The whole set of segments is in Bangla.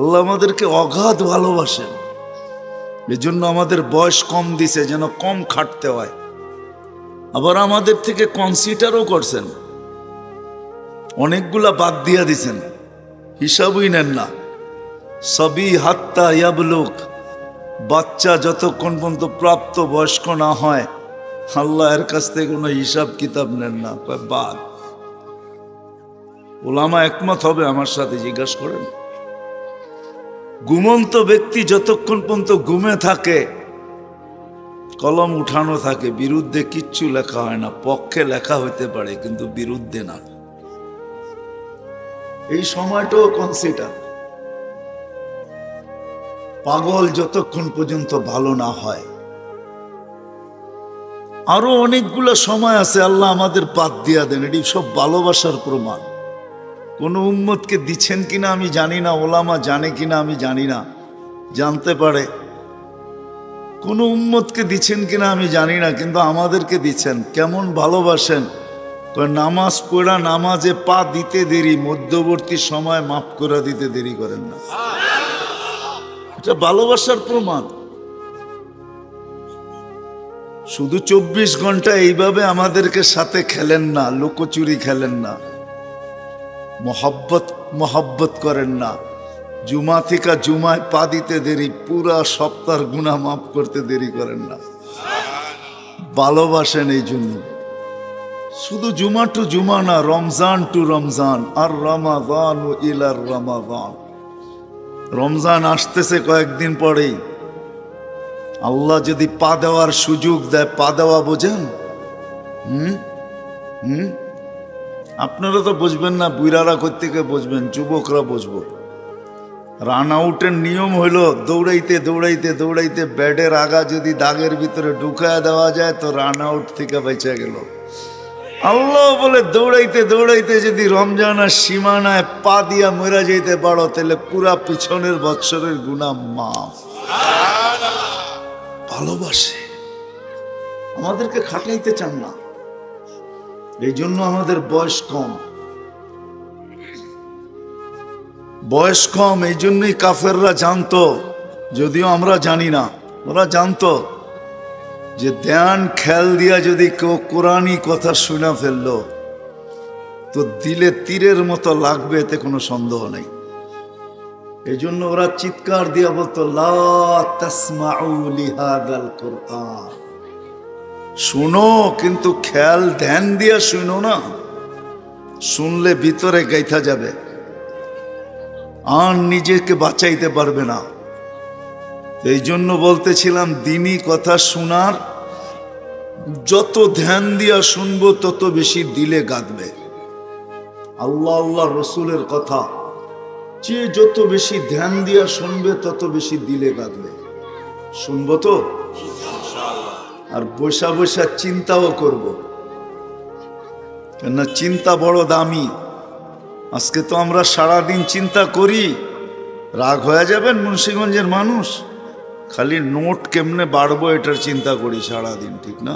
আল্লাহ আমাদেরকে অগাধ ভালোবাসেন, এজন্য আমাদের বয়স কম দিছে যেন কম খাটতে হয়। আবার আমাদের থেকে কনসিডারও করছেন, অনেকগুলা বাদ দিয়া দিছেন, হিসাবই নেন না। সবই হাত্তা ইয়াবলুক, বাচ্চা যতক্ষণ পর্যন্ত প্রাপ্ত বয়স্ক না হয় আল্লাহ এর কাছ থেকে কোনো হিসাব কিতাব নেন না। বাদ ওলামা একমত হবে আমার সাথে, জিজ্ঞাসা করেন। ঘুমন্ত ব্যক্তি যতক্ষণ পর্যন্ত ঘুমে থাকে কলম উঠানো থাকে, বিরুদ্ধে কিচ্ছু লেখা হয় না। পক্ষে লেখা হইতে পারে কিন্তু বিরুদ্ধে না। এই সময়টাও কনসিডার। পাগল যতক্ষণ পর্যন্ত ভালো না হয়। আরো অনেকগুলো সময় আছে, আল্লাহ আমাদের বাদ দিয়া দেন। এটি সব ভালোবাসার প্রমাণ। কোন উম্মতকে দিচ্ছেন কিনা আমি জানি না, ওলামা জানে কিনা আমি জানি না, জানতে পারে। কোন উম্মতকে দিচ্ছেন কিনা আমি জানি না, কিন্তু আমাদেরকে দিচ্ছেন। কেমন ভালোবাসেন! নামাজ পড়া, নামাজে পা দিতে দেরি, মধ্যবর্তী সময় মাফ করে দিতে দেরি করেন না। এটা ভালোবাসার প্রমাণ। শুধু 24 ঘন্টা এইভাবে আমাদেরকে সাথে খেলেন না, লুকোচুরি খেলেন না, মহব্বত করেন না। জুমা থেকে জুমায় পা দিতে দেরি, পুরা সপ্তাহের গুনাহ মাফ করতে দেরি করেন না। ভালোবাসেন এই জন্য। শুধু জুমা টু জুমা না, রমজান টু রমজান, আর রমাদান ও ইলার রমাদান। রমজান আসতেছে কয়েকদিন পরেই। আল্লাহ যদি পা দেওয়ার সুযোগ দেয়, পা দেওয়া বোঝেন? আপনারা তো বুঝবেন না, বুড়ারা কোত্থেকে বুঝবেন, যুবকরা বুঝবো। রান আউটের নিয়ম হইল দৌড়াইতে দৌড়াইতে দৌড়াইতে ব্যাটের আগা যদি দাগের ভিতরে ঢুকায় দেওয়া যায় তো রান আউট থেকে বেঁচে গেল। আল্লাহ বলে দৌড়াইতে দৌড়াইতে যদি রমজান আর সীমানায় পা দিয়া মরা যেতে পারো তাহলে পুরা পিছনের বৎসরের গুনাহ মাফ। ভালোবাসে, আমাদেরকে খাটাইতে চান না। এই জন্য আমাদের বয়স কম। বয়স কম এই জন্যই কাফেররা জানতো, যদিও আমরা জানি না, ওরা জানতো যে ধ্যান খেয়াল দিয়া যদি কেউ কোরআনী কথা শুনে ফেললো তো দিলে তীরের মতো লাগবে, এতে কোনো সন্দেহ নেই। এই জন্য ওরা চিৎকার দিয়া বলতো, লা তাসমাউ লিহাদাল কুরআন, শুনো কিন্তু খেয়াল ধ্যান দিয়া শুনো না, শুনলে ভিতরে গাইথা যাবে আর নিজেকে বাঁচাইতে পারবে না। এই জন্য বলতেছিলাম, দিনী কথা শোনার যত ধ্যান দিয়া শুনবো তত বেশি দিলে গাঁথবে। আল্লাহ আল্লাহ রসুলের কথা যে যত বেশি ধ্যান দিয়া শুনবে তত বেশি দিলে গাঁথবে। শুনবো তো, আর বৈশা বৈশা চিন্তাও করব, কেননা চিন্তা বড় দামি। আজকে তো আমরা সারাদিন চিন্তা করি, রাগ হয়ে যাবেন মুন্সিগঞ্জের মানুষ, খালি নোট কেমনে বাড়বো এটার চিন্তা করি সারাদিন, ঠিক না?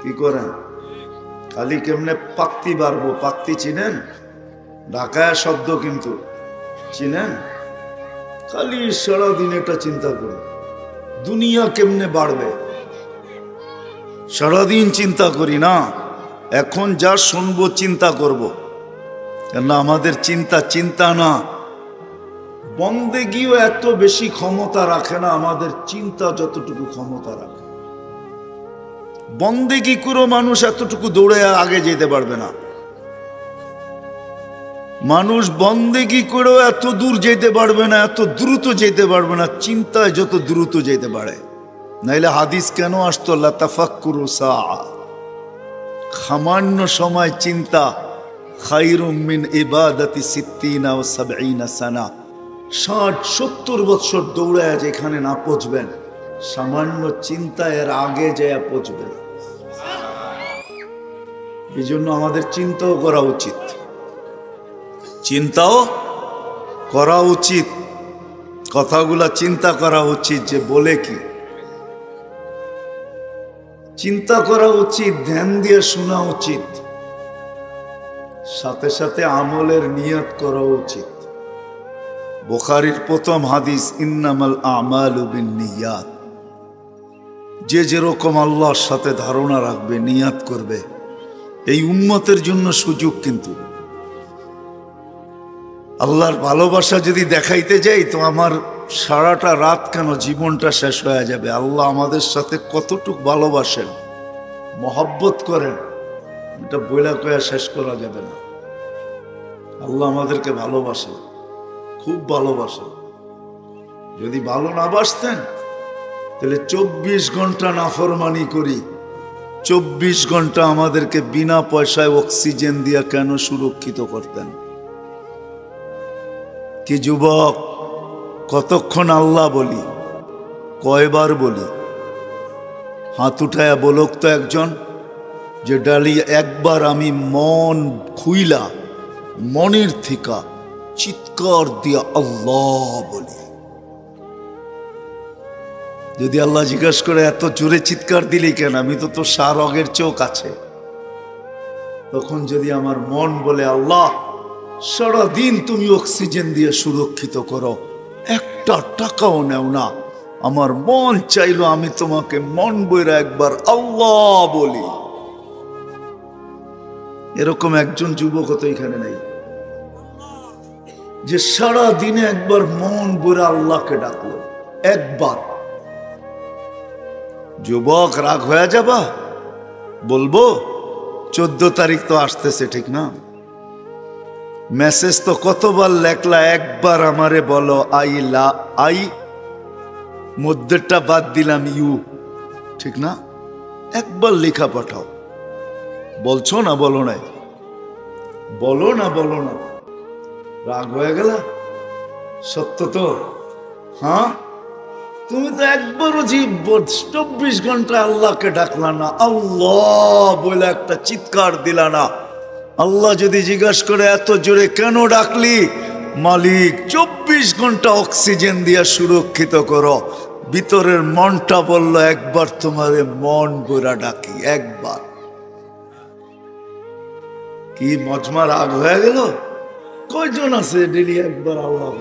কি করেন? খালি কেমনে পাক্তি বাড়বো। পাক্তি চিনেন? ঢাকায় শব্দ, কিন্তু চিনেন? খালি সারাদিন এটা চিন্তা করি, দুনিয়া কেমনে বাড়বে, সারাদিন চিন্তা করি না। এখন যা শুনবো চিন্তা করব, কেননা আমাদের চিন্তা চিন্তা না। বন্দেগীও এত বেশি ক্ষমতা রাখে না আমাদের চিন্তা যতটুকু ক্ষমতা রাখে। বন্দেগী করে মানুষ এতটুকু দৌড়ে আগে যেতে পারবে না। মানুষ বন্দেগী করেও এত দূর যেতে পারবে না, এত দ্রুত যেতে পারবে না চিন্তায় যত দ্রুত যেতে পারে। নাইলে হাদিস কেন আসতো, লা তাফাক্কুরু সাআ, সামান্য সময় চিন্তা খায়রুম মিন ইবাদাতি সিত্তিনা ওয়া সাবঈনা সানা। 60-70 বছর দৌড়ায় যেখানে না পৌঁছবেন, সামান্য চিন্তা এর আগে যায় পৌঁছবেন। এই জন্য আমাদের চিন্তাও করা উচিত, চিন্তাও করা উচিত, কথাগুলা চিন্তা করা উচিত যে বলে কি, চিন্তা করা উচিত, ধ্যান দিয়ে শোনা উচিত, সাথে সাথে আমলের নিয়ত করা উচিত। বুখারীর প্রথম হাদিস, ইন্নামাল আমালু বিন্নিয়াত। যে যেরকম আল্লাহর সাথে ধারণা রাখবে, নিয়াত করবে। এই উম্মতের জন্য সুযোগ, কিন্তু আল্লাহর ভালোবাসা যদি দেখাইতে যাই তো আমার সারাটা রাত কেন, জীবনটা শেষ হয়ে যাবে। আল্লাহ আমাদের সাথে কতটুক ভালোবাসেন, মহব্বত করেন, এটা বইলা কয়া শেষ করা যাবে না। আল্লাহ আমাদেরকে ভালোবাসেন, খুব ভালোবাসেন। যদি ভালো না বাসতেন তাহলে 24 ঘন্টা নাফরমানি করি, 24 ঘন্টা আমাদেরকে বিনা পয়সায় অক্সিজেন দিয়া কেন সুরক্ষিত করতেন? কি যুবক, কতক্ষণ আল্লাহ বলি, কয়বার বলি? হাত উঠায়া বলক তো একজন, যে ডালি একবার আমি মন খুইলা, মনের থিকা চিৎকার দিয়া আল্লাহ বলি। যদি আল্লাহ জিজ্ঞাসা করে এত জোরে চিৎকার দিলি কেন, আমি তো তোর সারগের চোখ আছে। তখন যদি আমার মন বলে আল্লাহ সারাদিন তুমি অক্সিজেন দিয়ে সুরক্ষিত করো, একটা টাকাও নেও না, আমার মন চাইলো আমি তোমাকে মন বইরা একবার আল্লাহ বলি। এরকম একজন যুবক তো এখানে নাই যে সারা দিনে একবার মন বইরা আল্লাহকে ডাকলো, একবার। যুবক রাগ হয়ে যাবা? বলবো 14 তারিখ তো আসতেছে, ঠিক না? মেসেজ তো কতবার লেখলা, একবার আমারে বলো আই, মধ্যেরটা বাদ দিলাম ইউ, ঠিক না? একবার লেখা পাঠাও। বলছো না? বলো না? বলো না? বলো না? রাগ হয়ে গেল? সত্য তো? হ্যাঁ, তুমি তো একবারও 24 ঘন্টা আল্লাহকে ডাকলা না, আল্লাহ বলে একটা চিৎকার দিলা না। আল্লাহ যদি জিজ্ঞাসা করে এত জোরে কেন ডাকলি? মালিক 24 ঘন্টা অক্সিজেন দিয়া সুরক্ষিত করো। ভিতরের মনটা বলল একবার তোমারে মন গোরা ডাকি, একবার। কি মজমা রাগ হয়ে গেল? কয়জন আছে ডেলি একবার আল্লাহ?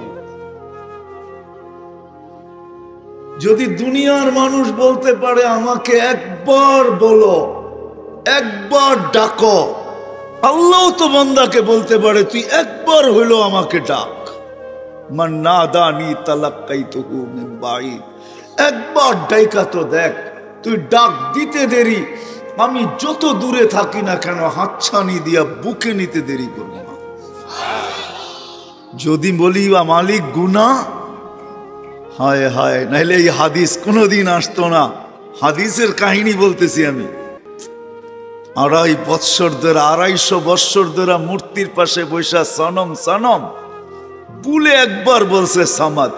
যদি দুনিয়ার মানুষ বলতে পারে আমাকে একবার বলো, একবার ডাকো, আল্লাহ তো বান্দাকে বলতে পারে তুই একবার হইলো আমাকে ডাক। মান নাদানি তালাক্কাইতুহু মিন বাঈদ। একবার ডাইকা তো দেখ, তুই ডাক দিতে দেরি, আমি যত দূরে থাকি না কেন হাতছানি দিয়া বুকে নিতে দেরি করব না। যদি বলি মালিক গুনাহ, হায় হায়, নাইলে এই হাদিস কোনোদিন আসতো না। হাদিসের কাহিনী বলতেছি আমি। 250 বৎসর ধরে মূর্তির পাশে বৈশা সনম সনম বলে একবার বলছে সামাদ।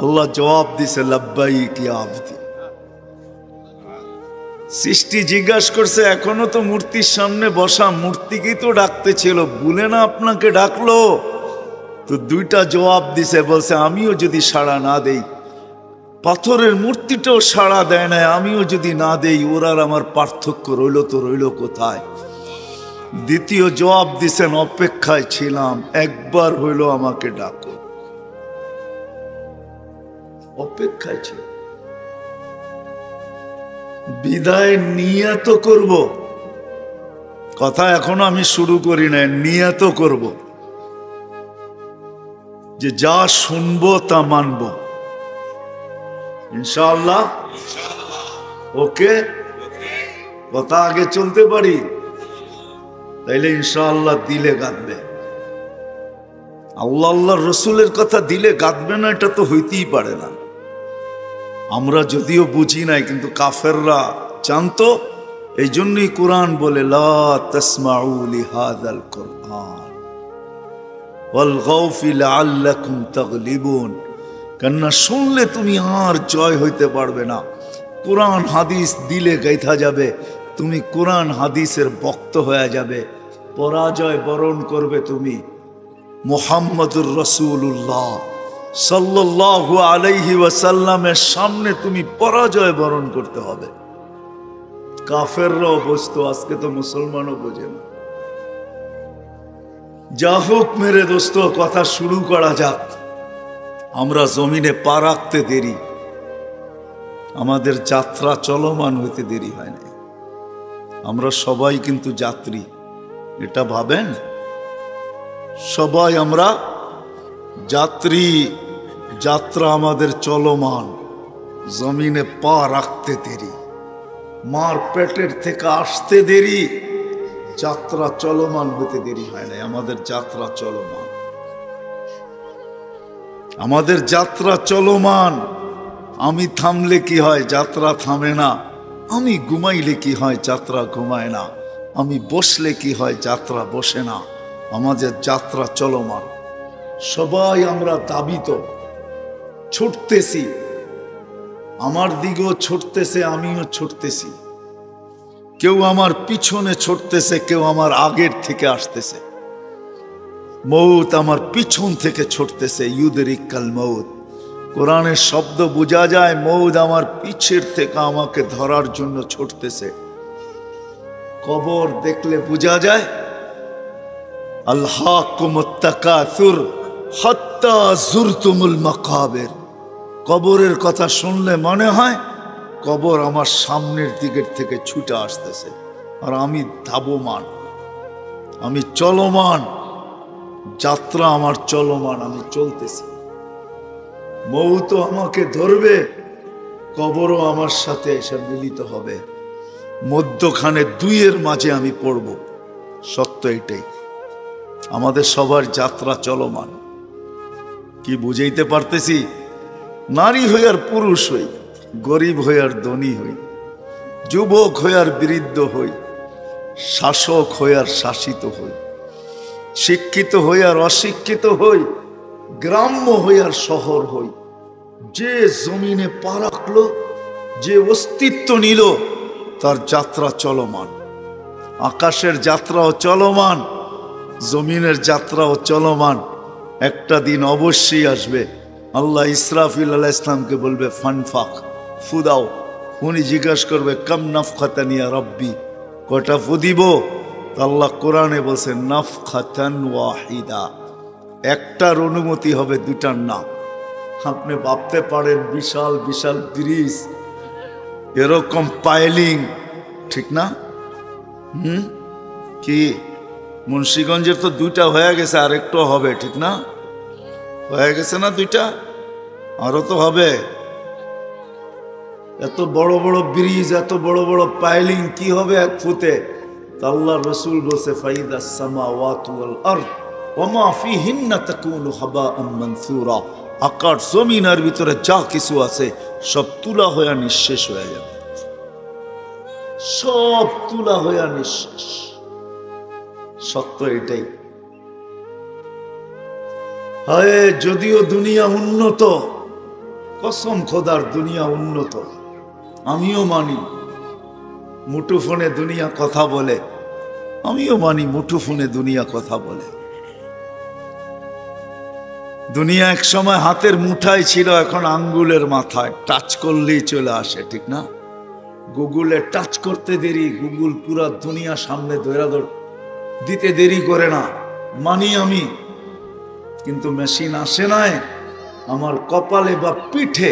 আল্লাহ জবাব দিছে লাব্বাইক ইয়া আবদি। সৃষ্টি জিজ্ঞাসা করছে এখনো তো মূর্তির সামনে বসা, মূর্তিকেই তো ডাকতে ছিল, বলে না আপনাকে ডাকলো? তো 2টা জবাব দিছে, বলছে আমিও যদি সাড়া না দেই, পাথরের মূর্তিটাও সাড়া দেয় না, আমিও যদি না দেই, ওর আর আমার পার্থক্য রইল তো রইল কোথায়? দ্বিতীয় জবাব দিছেন অপেক্ষায় ছিলাম, একবার হইল আমাকে ডাকো। অপেক্ষায় ছিল। বিদায় নিয়ত করব, কথা এখনো আমি শুরু করি নাই, নিয়ত করব যে যা শুনবো তা মানবো ইনশাআল্লাহ। ওকে, কথা আগে চলতে পারি তাইলে ইনশাআল্লাহ দিলে গাঁথবে। আল্লাহ আল্লাহর রসুলের কথা দিলে গাঁথবে না, এটা তো হইতেই পারে না। আমরা যদিও বুঝি নাই, কিন্তু কাফেররা জানতো। এই জন্যই কোরআন বলে লা তাসমাউ লিহাযাল কুরআন ওয়ালগাউ ফি লাআল্লাকুম তাগলিবুন। কেননা শুনলে তুমি আর জয় হইতে পারবে না। কোরআন হাদিস দিলে গাইথা যাবে, তুমি কোরআন হাদিসের বক্ত হয়ে যাবে, পরাজয় বরণ করবে তুমি। মুহাম্মদুর রাসূলুল্লাহ সাল্লাল্লাহু আলাইহি ওয়াসাল্লামের সামনে তুমি পরাজয় বরণ করতে হবে। কাফেররাও বুঝতো, আজকে তো মুসলমানও বোঝে না। যা হোক মেরে দোস্ত, কথা শুরু করা যাক। আমরা জমিনে পা রাখতে দেরি, আমাদের যাত্রা চলমান হইতে দেরি হয় না। আমরা সবাই কিন্তু যাত্রী, এটা ভাবেন। সবাই আমরা যাত্রী, যাত্রা আমাদের চলমান। জমিনে পা রাখতে দেরি, মার পেটের থেকে আসতে দেরি, যাত্রা চলমান হতে দেরি হয় না। আমাদের যাত্রা চলমান, আমাদের যাত্রা চলমান। আমি থামলে কি হয়, যাত্রা থামে না। আমি ঘুমাইলে কি হয়, যাত্রা ঘুমায় না। আমি বসলে কি হয়, যাত্রা বসে না। আমাদের যাত্রা চলমান। সবাই আমরা দাবিত, ছুটতেছি। আমার দিকেও ছুটতেছে, আমিও ছুটতেছি। কেউ আমার পিছনে ছুটতেছে, কেউ আমার আগের থেকে আসতেছে। মৌত আমার পিছন থেকে ছুটতেছে, ইউদরিকাল মৌত। কোরআনের শব্দ বোঝা যায়, মৌত আমার পিছের থেকে আমাকে ধরার জন্য ছুটতেছে। কবর দেখলে বোঝা যায়, আলহাকুমুত তাকাসুর হাত্তা যুরতুমুল মাকাবির। কবরের কথা শুনলে মনে হয় কবর আমার সামনের দিকের থেকে ছুটে আসতেছে, আর আমি ধাবমান, আমি চলমান। যাত্রা আমার চলমান, আমি চলতেছি। মৌত আমাকে ধরবে, কবরও আমার সাথে এসে মিলিত হবে। মধ্যখানে দুইয়ের মাঝে আমি পড়ব। সত্য এটাই, আমাদের সবার যাত্রা চলমান। কি বুঝাইতে পারতেছি? নারী হই আর পুরুষ হই, গরিব হই আর ধনী হই, যুবক হই আর বৃদ্ধ হই, শাসক হই আর শাসিত হই, শিক্ষিত হই আর অশিক্ষিত হই, গ্রাম্য হই আর শহর হই, যে জমিনে পা রাখলো, যে অস্তিত্ব নিল, তার যাত্রা চলমান। আকাশের যাত্রাও চলমান, জমিনের যাত্রাও চলমান। একটা দিন অবশ্যই আসবে, আল্লাহ ইসরাফিল আলাইহিস সালামকে বলবে ফানফাক, ফুদাও। উনি জিজ্ঞাসা করবে কাম নাফখাতানিয়া রব্বি, কটা ফু দিব? আল্লাহ কোরআনে বলছে নাফখাতান ওয়াহিদা, একটার অনুমতি হবে, দুটার না। আপনি ভাবতে পারেন বিশাল বিশাল ব্রিজ, এরকম পাইলিং, ঠিক না? কি মুন্সিগঞ্জের তো দুইটা হয়ে গেছে, আর একটু হবে, ঠিক না? হয়ে গেছে না দুইটা, আরো তো হবে। এত বড় বড় ব্রিজ, এত বড় বড় পাইলিং কি হবে এক ফুতে? আল্লাহ রসুল বলছে ফাইদাস সামাওয়াতু ওয়াল আরদ ওয়া মা ফিহিন্না তাকুনু হাবাআন মানসুরা। আকাশ জমিনের ভিতরে যা কিছু আছে সব তুলা হয়ে নিঃশেষ হয়ে যাবে, সব তুলা হয়ে নিঃশেষ। সত্য এটাই। হায়, যদিও দুনিয়া উন্নত, কসম খোদার দুনিয়া উন্নত, আমিও মানি। মুঠোফোনে দুনিয়া কথা বলে, আমিও মানি মুঠোফোনে দুনিয়া কথা বলে। দুনিয়া এক সময় হাতের মুঠায় ছিল, এখন আঙ্গুলের মাথায়, টাচ করলেই চলে আসে, ঠিক না? গুগলে টাচ করতে দেরি, গুগল পুরা দুনিয়া সামনে দিতে দেরি করে না, মানি আমি। কিন্তু মেশিন আসে নাই আমার কপালে বা পিঠে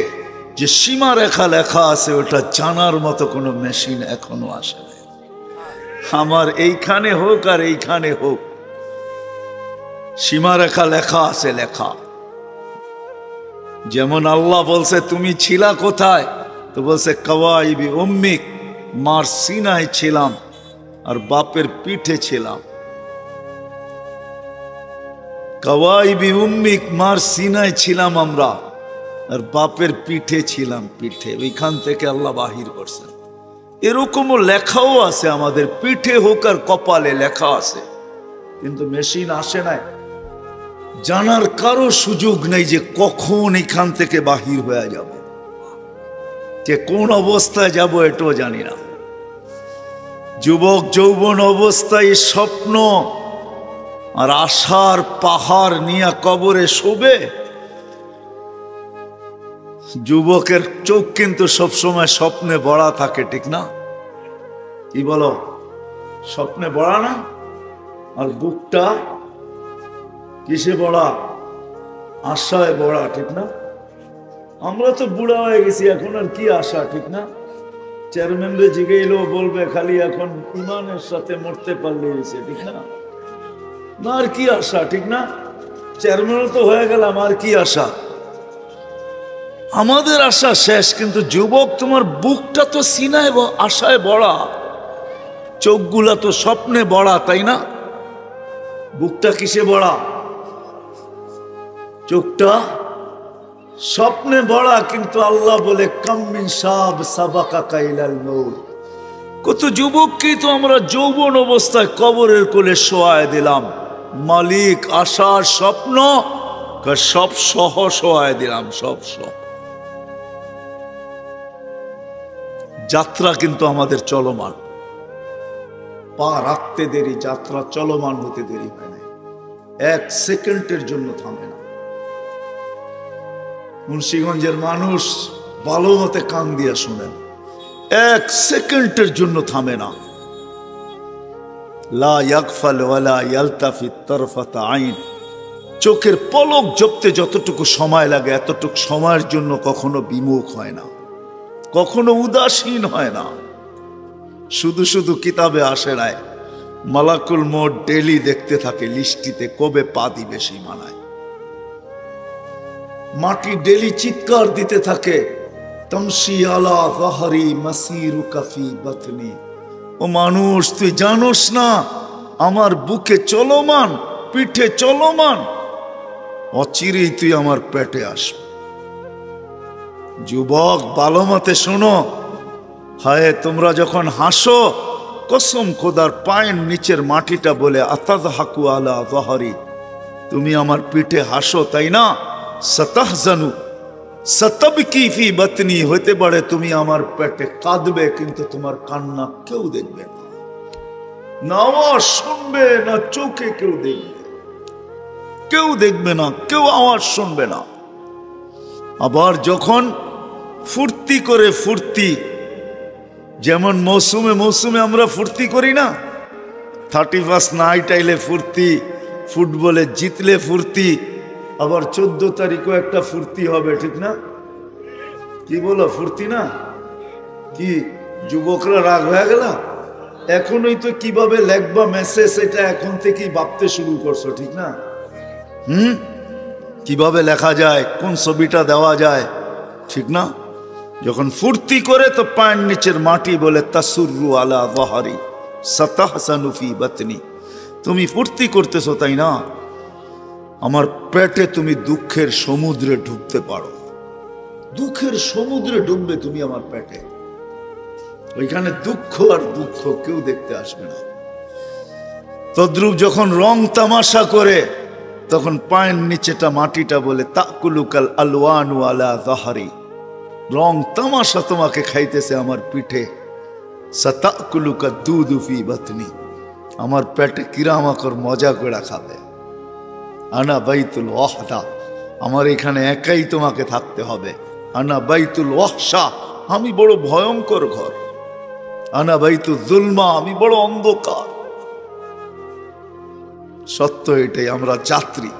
যে সীমারেখা লেখা আছে, ওটা জানার মতো কোনো মেশিন এখনো আসে নাই। আমার এইখানে হোক আর এইখানে হোক, সীমারেখা লেখা আছে, লেখা। যেমন আল্লাহ বলছে তুমি ছিলা কোথায়, তো বলছে কাওয়াইবি উম্মিক, মার সিনায় ছিলাম আর বাপের পিঠে ছিলাম। কাওয়াইবি উম্মিক, মার সিনায় ছিলাম আমরা, আর বাপের পিঠে ছিলাম, পিঠে। ওইখান থেকে আল্লাহ বাহির করছেন। এরকমও লেখাও আছে, আমাদের পিঠে হোক আর কপালে লেখা আছে, কিন্তু মেশিন আসে নাই। জানার কারো সুযোগ নেই যে কখন এখান থেকে বাহির হয়ে যাব, যে কোন অবস্থায় যাব এটাও জানি না। যুবক যৌবন অবস্থায় স্বপ্ন আর আশার পাহাড় নিয়ে কবরে শোবে। যুবকের চোখ কিন্তু সবসময় স্বপ্নে ভরা থাকে, ঠিক না? কি বলো, স্বপ্নে ভরা না? আর বুকটা কিসে বড়া? আশায় বড়া, ঠিক না? আমরা তো বুড়া হয়ে গেছি, এখন আর কি আশা, ঠিক না? চেয়ারম্যানরে জিগাইলেও বলবে খালি এখন ইমানের সাথে মরতে পারলে হয়েছে, ঠিক না? না আর কি আশা, ঠিক না? চেয়ারম্যানও তো হয়ে গেলাম, আর কি আশা? আমাদের আশা শেষ। কিন্তু যুবক, তোমার বুকটা তো সিনায় আশায় বড়া, চোখগুলা তো স্বপ্নে বড়া, তাই না? বুকটা কিসে বড়া? চোখটা স্বপ্নে বড়া। কিন্তু আল্লাহ বলে কাম্মিন শাব সাবাকা কাইলাল মউত, কত যুবককে তো আমরা যৌবন অবস্থায় কবরের কোলে শোয়ায় দিলাম। মালিক আশার স্বপ্ন সব সহ শোয়ায় দিলাম, সব সহ। যাত্রা কিন্তু আমাদের চলমান, পা রাখতে দেরি, যাত্রা চলমান হতে দেরি হয় না, এক সেকেন্ডের জন্য থামে না। মুন্সিগঞ্জের মানুষ ভালো মতে কান দিয়া শুনেন, এক সেকেন্ডের জন্য থামে না। লা ইয়াগফাল ওয়ালা ইয়ালতাফিত তারফাতা আইন, চোখের পলক জপতে যতটুকু সময় লাগে এতটুকু সময়ের জন্য কখনো বিমুখ হয় না, কখনো উদাসীন হয় না। শুধু শুধু কিতাবে আসে নাই, মালাকুল মউত ডেলি দেখতে থাকে লিস্টিতে কবে পা দিবে সেই মানায়। মাটি ডেলি চিৎকার দিতে থাকে, তামশি আলা যাহরি মাসিরুকা ফি বাতনি, ও মানুষ তুই জানোস না আমার বুকে চলমান, পিঠে চলমান, অচিরেই তুই আমার পেটে আসবে। যুবক ভালো মতে শোনো, হায় তোমরা যখন হাসো, কসম খোদার পায়ের নিচের মাটিটা বলে আতাযহাকু আলা যাহরি, তুমি আমার পিঠে হাসো তাই না? সাতাহজানু সাতাবকি ফি বাতনি, হইতে পারে তুমি আমার পেটে কাঁদবে কিন্তু তোমার কান্না কেউ দেখবে না, না আওয়াজ শুনবে না, চোখে কেউ দেখবে, কেউ দেখবে না, কেউ আওয়াজ শুনবে না। আবার যখন ফুর্তি করে, ফুর্তি যেমন মৌসুমে মৌসুমে আমরা ফুর্তি করি না, 31 নাইট আইলে ফুর্তি, ফুটবলে জিতলে ফুর্তি, আবার 14 তারিখও একটা ফুর্তি হবে, ঠিক না? কি বলো, ফুর্তি না? কি যুবকরা রাগ হয়ে গেল? এখনই তো কিভাবে লেখবা মেসেজ এটা এখন থেকেই ভাবতে শুরু করছো, ঠিক না? কিভাবে লেখা যায়, কোন ছবিটা দেওয়া যায়, ঠিক না? যখন ফুর্তি করে তো পায়ের নিচের মাটি বলে তাসুররু আলা যাহরি সাতাহসানু ফি বাতনি, তুমি ফুর্তি করতেছো তাই না? আমার পেটে তুমি দুঃখের সমুদ্রে ডুবতে পারো, দুঃখের সমুদ্রে ডুববে তুমি আমার পেটে, ওইখানে দুঃখ আর দুঃখ কেউ দেখতে আসবে না। তদ্রূপ যখন রং তামাশা করে তখন পায়ের নিচেটা মাটিটা বলে তাকুলুকাল আলওয়ানু আলা যাহরি, রং তামাশা তোমাকে খাইতেছে আমার পিঠে, সাতাকুলুকা দুদু ফি বাতনি, আমার পেটে কিরামাকর মজা করে খাবে। আনা বাইতুল ওয়াহদা, আমার এখানে একাই তোমাকে থাকতে হবে। আনা বাইতুল ওয়াহশা, আমি বড় ভয়ঙ্কর ঘর। আনা বাইতুল যুলমা, আমি বড় অন্ধকার। সত্য এটাই, আমরা যাত্রী,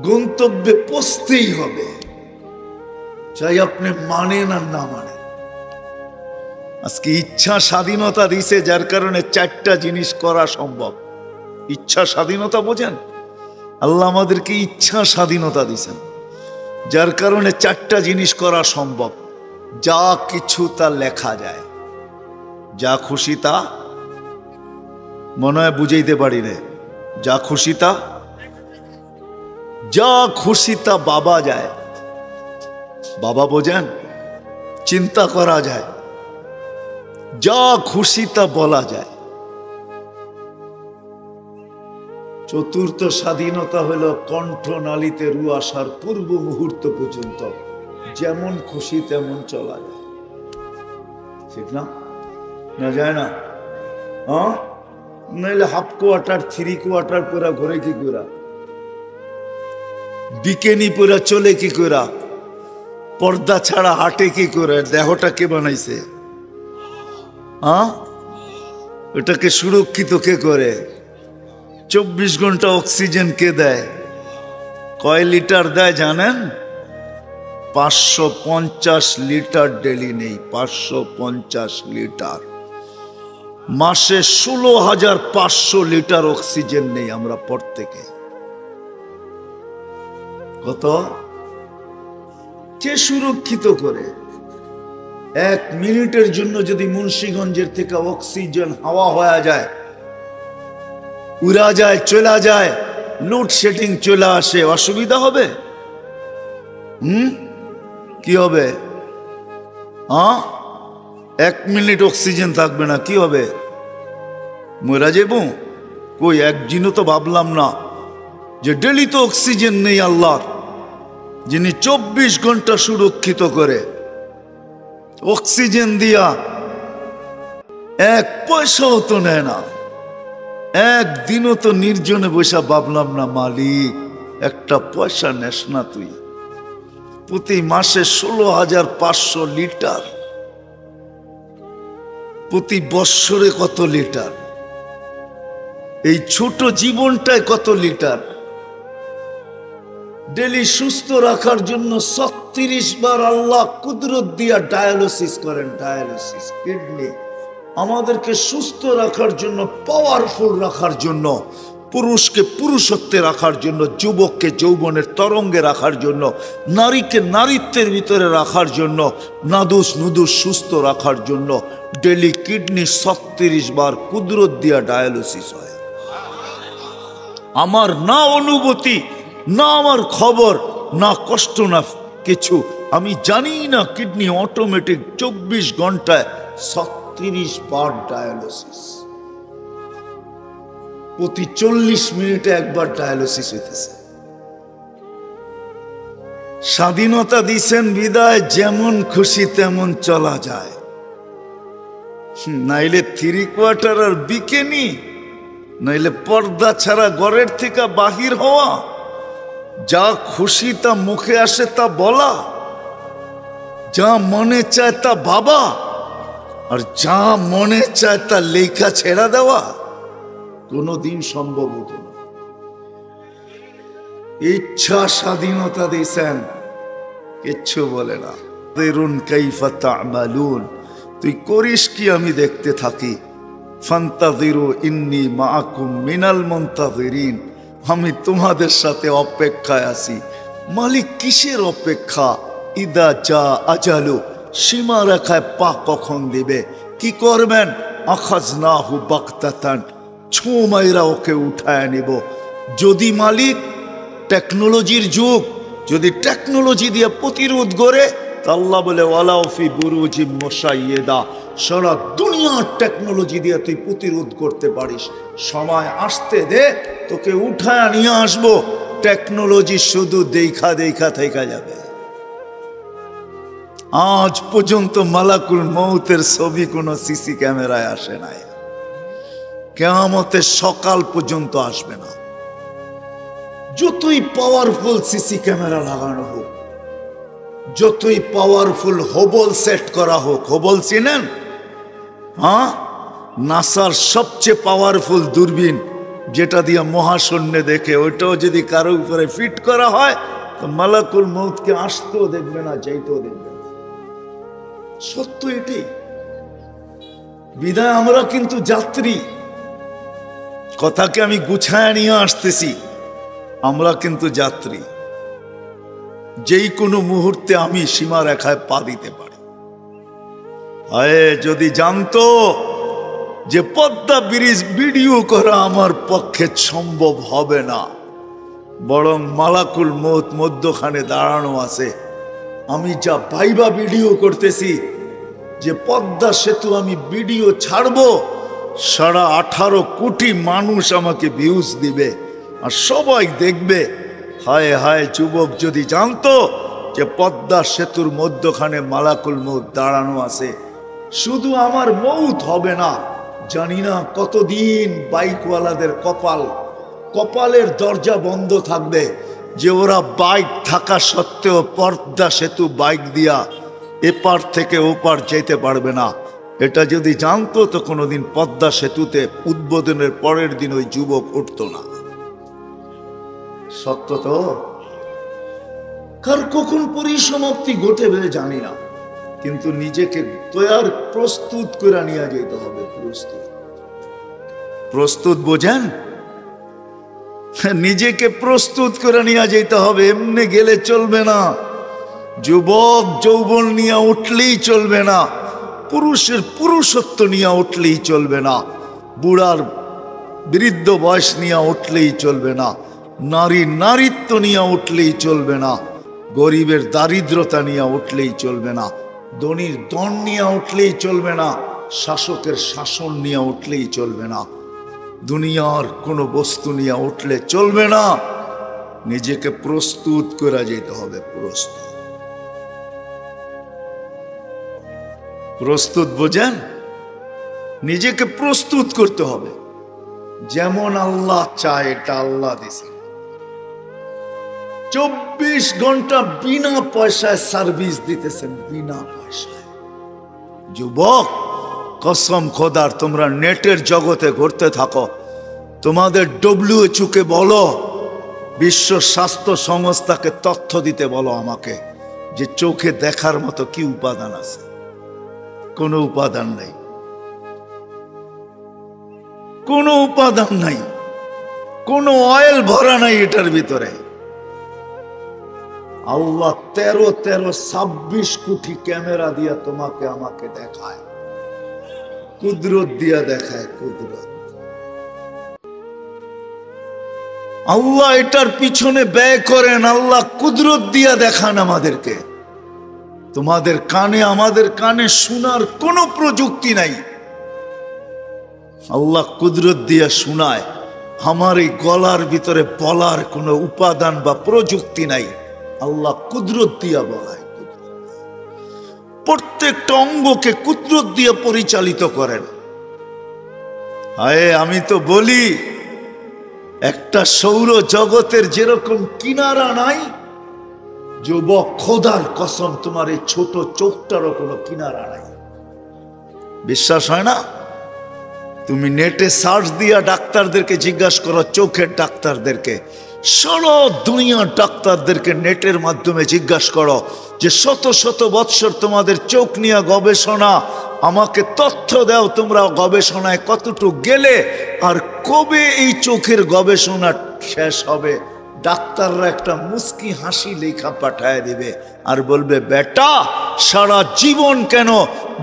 গন্তব্যে পৌঁছতেই হবে, চাই আপনি মানেন আর না মানেন। আজকে ইচ্ছা স্বাধীনতা দিছে, যার কারণে 4টা জিনিস করা সম্ভব। ইচ্ছা স্বাধীনতা বোঝেন? আল্লাহ আমাদেরকে ইচ্ছা স্বাধীনতা দিছেন, যার কারণে 4টা জিনিস করা সম্ভব। যা কিছু তা লেখা যায়, যা খুশি তা, মনে হয় বুঝাইতে পারি রে, যা খুশি তা, যা খুশি তা বাবা যায়, বাবা বোঝেন? চিন্তা করা যায়, যা খুশি তা বলা যায়। চতুর্থ স্বাধীনতা হলো কণ্ঠনালীতে রু আসার পূর্ব মুহূর্ত পর্যন্ত যেমন খুশি তেমন চলা যায়, ঠিক না? না যায় না? হ্যাঁ, নাইলে হাফ কোয়ার্টার 3 কোয়ার্টার পুরা ঘরে কি করা, বিকেনি পুরা চলে কি করা, পর্দা ছাড়া হাঁটে কি করে, দেহটা কে বানাইছে? হ্যাঁ, এটাকে সুরক্ষিত কে করে? 24 ঘন্টা অক্সিজেন কে দেয়? কয় লিটার দেয় জানেন? 550 লিটার ডেলি নেই, 550 লিটার। মাসে 16,500 লিটার অক্সিজেন নেই আমরা প্রত্যেকে। কত? কে সুরক্ষিত করে? 1 মিনিটের জন্য যদি মুন্সিগঞ্জের থেকে অক্সিজেন হাওয়া হয়ে যায়, উড়া যায়, চলে যায়, লোডশেডিং চলে আসে, অসুবিধা হবে? কি হবে? 1 মিনিট অক্সিজেন থাকবে না, কি হবে? মরা যাব? কই একদিনও তো ভাবলাম না যে ডেলি তো অক্সিজেন নেই আল্লাহর, যিনি 24 ঘন্টা সুরক্ষিত করে অক্সিজেন দিয়া 1 পয়সাও তো নেয় না। একদিনও তো নির্জনে বসে ভাবলাম না, মালিক একটা পয়সা নেস না তুই? প্রতি মাসে 16,500 লিটার, প্রতি বৎসরে কত লিটার? এই ছোট জীবনটায় কত লিটার? ডেলি সুস্থ রাখার জন্য 36 বার আল্লাহ কুদরত দিয়া ডায়ালিসিস করেন, ডায়ালিসিস কিডনি। আমাদেরকে সুস্থ রাখার জন্য, পাওয়ারফুল রাখার জন্য, পুরুষকে পুরুষত্বে রাখার জন্য, যুবককে যৌবনের তরঙ্গে রাখার জন্য, নারীকে নারীত্বের ভিতরে রাখার জন্য, নাদুস নুদুস সুস্থ রাখার জন্য ডেলি কিডনি 36 বার কুদরত দিয়া ডায়ালিসিস হয়। আমার না অনুভূতি, না আমার খবর, না কষ্ট, না কিছু, আমি জানি না কিডনি অটোমেটিক 24 ঘন্টায় 36 বার ডায়ালিসিস। প্রতি 40 মিনিটে একবার ডায়ালিসিস হইতেছে। স্বাধীনতা দিছেন বিদায়, যেমন খুশি তেমন চলা যায়, নাইলে 3/4 আর বিকেনি, নাইলে পর্দা ছাড়া ঘরের থেকে বাহির হওয়া, যা খুশি তা মুখে আসে তা বলা, যা মনে চায় তা ভাবা, আর যা মনে চায় তা লেখা ছেড়া দেওয়া কোনদিন সম্ভব হতো না। ইচ্ছা স্বাধীনতা দিয়েছেন, কিচ্ছু বলে না। কাইফা তা'মালুন, তুই করিস কি আমি দেখতে থাকি। ফান্তাযিরু ইন্নী মাআকুম মিনাল মুনতাযিরিন, আমি তোমাদের সাথে অপেক্ষায় আছি। মালিক কিসের অপেক্ষা? ইদা যা আজালু, সীমা রেখায় পা কখন দিবে, কি করবেন? আখাযনাহু বাগতাতান, ছো মাইরা ওকে উঠায় নিব। যদি মালিক টেকনোলজির যুগ, যদি টেকনোলজি দিয়ে প্রতিরোধ করে, তা আল্লাহ বলে ওয়ালাউ ফি বুরুজিম মুশাইয়্যিদা, সারা দুনিয়ার টেকনোলজি দিয়ে তুই প্রতিরোধ করতে পারিস। সময় আসতে দে, তোকে উঠায় নিয়ে আসবো। টেকনোলজি শুধু দেখা দেখা থেকে যাবে। আজ পর্যন্ত মালাকুল মউতের ছবি কোনো সিসি ক্যামেরায় আসে নাই, কিয়ামতের সকাল পর্যন্ত আসবে না। যতই পাওয়ারফুল সিসি ক্যামেরা লাগানো হোক, যতই পাওয়ারফুল হোবল সেট করা হোক, হোবল চিনেন? নাসার সবচেয়ে পাওয়ারফুল দূরবীন, যেটা দিয়ে মহাশূন্যে দেখে, ওইটাও যদি কারো উপরে ফিট করা হয় তো মালাকুল মউতকে আসতেও দেখবে না, যাইতেও দেখবে না। সত্য এটি। বিদায় আমরা কিন্তু যাত্রী। কথাকে আমি গুছায় নিয়ে আসতেছি, আমরা কিন্তু যাত্রী। যেই কোনো মুহূর্তে আমি সীমা রেখায় পা দিতে পারি। আয়ে যদি জানতো যে পদ্মা ব্রিজ ভিডিও করা আমার পক্ষে সম্ভব হবে না, বরং মালাকুল মউত মধ্যখানে দাঁড়ানো আছে, আমি যা ভাইবা ভিডিও করতেছি, যে পদ্মা সেতু আমি ভিডিও ছাড়বো, 18.5 কোটি মানুষ আমাকে ভিউজ দিবে আর সবাই দেখবে। হায় হায়, যুবক যদি জানতো যে পদ্মা সেতুর মধ্যখানে মালাকুল মউত দাঁড়ানো আছে, শুধু আমার মউত হবে না, জানি না কতদিন বাইকওয়ালাদের কপালের দরজা বন্ধ থাকবে, যে ওরা বাইক থাকা সত্ত্বেও পদ্মা সেতু বাইক দিয়া এপার থেকে ওপার যেতে পারবে না। এটা যদি জানতো তো কোনোদিন পদ্মা সেতুতে উদ্বোধনের পরের দিন ওই যুবক উঠতো না। সত্য তো। কার কখন পরিসমাপ্তি ঘটবে জানি না, কিন্তু নিজেকে তৈয়ার প্রস্তুত করে নিয়ে যেতে হবে। প্রস্তুত বোঝেন? নিজেকে প্রস্তুত করে নিয়ে যেতে হবে, এমনি গেলে চলবে না। যুবক যৌবন নিয়ে উঠলেই চলবে না, পুরুষের পুরুষত্ব নিয়ে উঠলেই চলবে না, বুড়ার বৃদ্ধ বয়স নিয়ে উঠলেই চলবে না, নারীর নারীত্ব নিয়ে উঠলেই চলবে না, গরিবের দারিদ্রতা নিয়ে উঠলেই চলবে না, ধনীর ধন নিয়ে উঠলেই চলবে না, শাসকের শাসন নিয়ে উঠলেই চলবে না, দুনিয়ার কোনো বস্তু নিয়ে উঠলে চলবে না। নিজেকে প্রস্তুত করে যেতে হবে। প্রস্তুত বোঝেন? নিজেকে প্রস্তুত করতে হবে। যেমন আল্লাহ চায় এটা আল্লাহ দিছে। 24 ঘন্টা বিনা পয়সায় সার্ভিস দিতেছেন, বিনা পয়সায়। যুবক, কসম খোদার, তোমরা নেটের জগতে ঘুরতে থাকো, তোমাদের WHO কে বলো, বিশ্ব স্বাস্থ্য সংস্থাকে তথ্য দিতে বলো আমাকে, যে চোখে দেখার মতো কি উপাদান আছে। কোনো উপাদান নাই, কোনো উপাদান নাই, কোনো অয়েল ভরা নাই এটার ভিতরে। আল্লাহ 26 কোটি ক্যামেরা দিয়া তোমাকে আমাকে দেখায়, কুদরত দিয়া দেখায়, কুদরত। আল্লাহ এটার পিছনে ব্যয় করেন, আল্লাহ কুদরত দিয়া দেখান আমাদেরকে। তোমাদের কানে, আমাদের কানে শোনার কোনো প্রযুক্তি নাই, আল্লাহ কুদরত দিয়া শোনায়। আমার এই গলার ভিতরে বলার কোনো উপাদান বা প্রযুক্তি নাই, আল্লাহ কুদরত দিয়া বলায়। প্রত্যেকটা অঙ্গকে কুদরত দিয়ে পরিচালিত করেন। হায়, আমি তো বলি, একটা সৌর জগতের যেরকম কিনারা নাই, যুবক খোদার কসম তোমার এই ছোট চোখটারও কোনো কিনারা নাই। বিশ্বাস হয় না? তুমি নেটে সার্চ দিয়া ডাক্তারদেরকে জিজ্ঞাসা করো, চোখের ডাক্তারদেরকে, সারা দুনিয়ার ডাক্তারদেরকে নেটের মাধ্যমে জিজ্ঞাসা করো যে শত শত বৎসর তোমাদের চোখ নিয়ে গবেষণা, আমাকে তথ্য দাও তোমরা গবেষণায় কতটুকু গেলে, আর কবে এই চোখের গবেষণা শেষ হবে। ডাক্তাররা একটা মুস্কি হাসি লেখা পাঠায় দিবে আর বলবে, বেটা সারা জীবন কেন,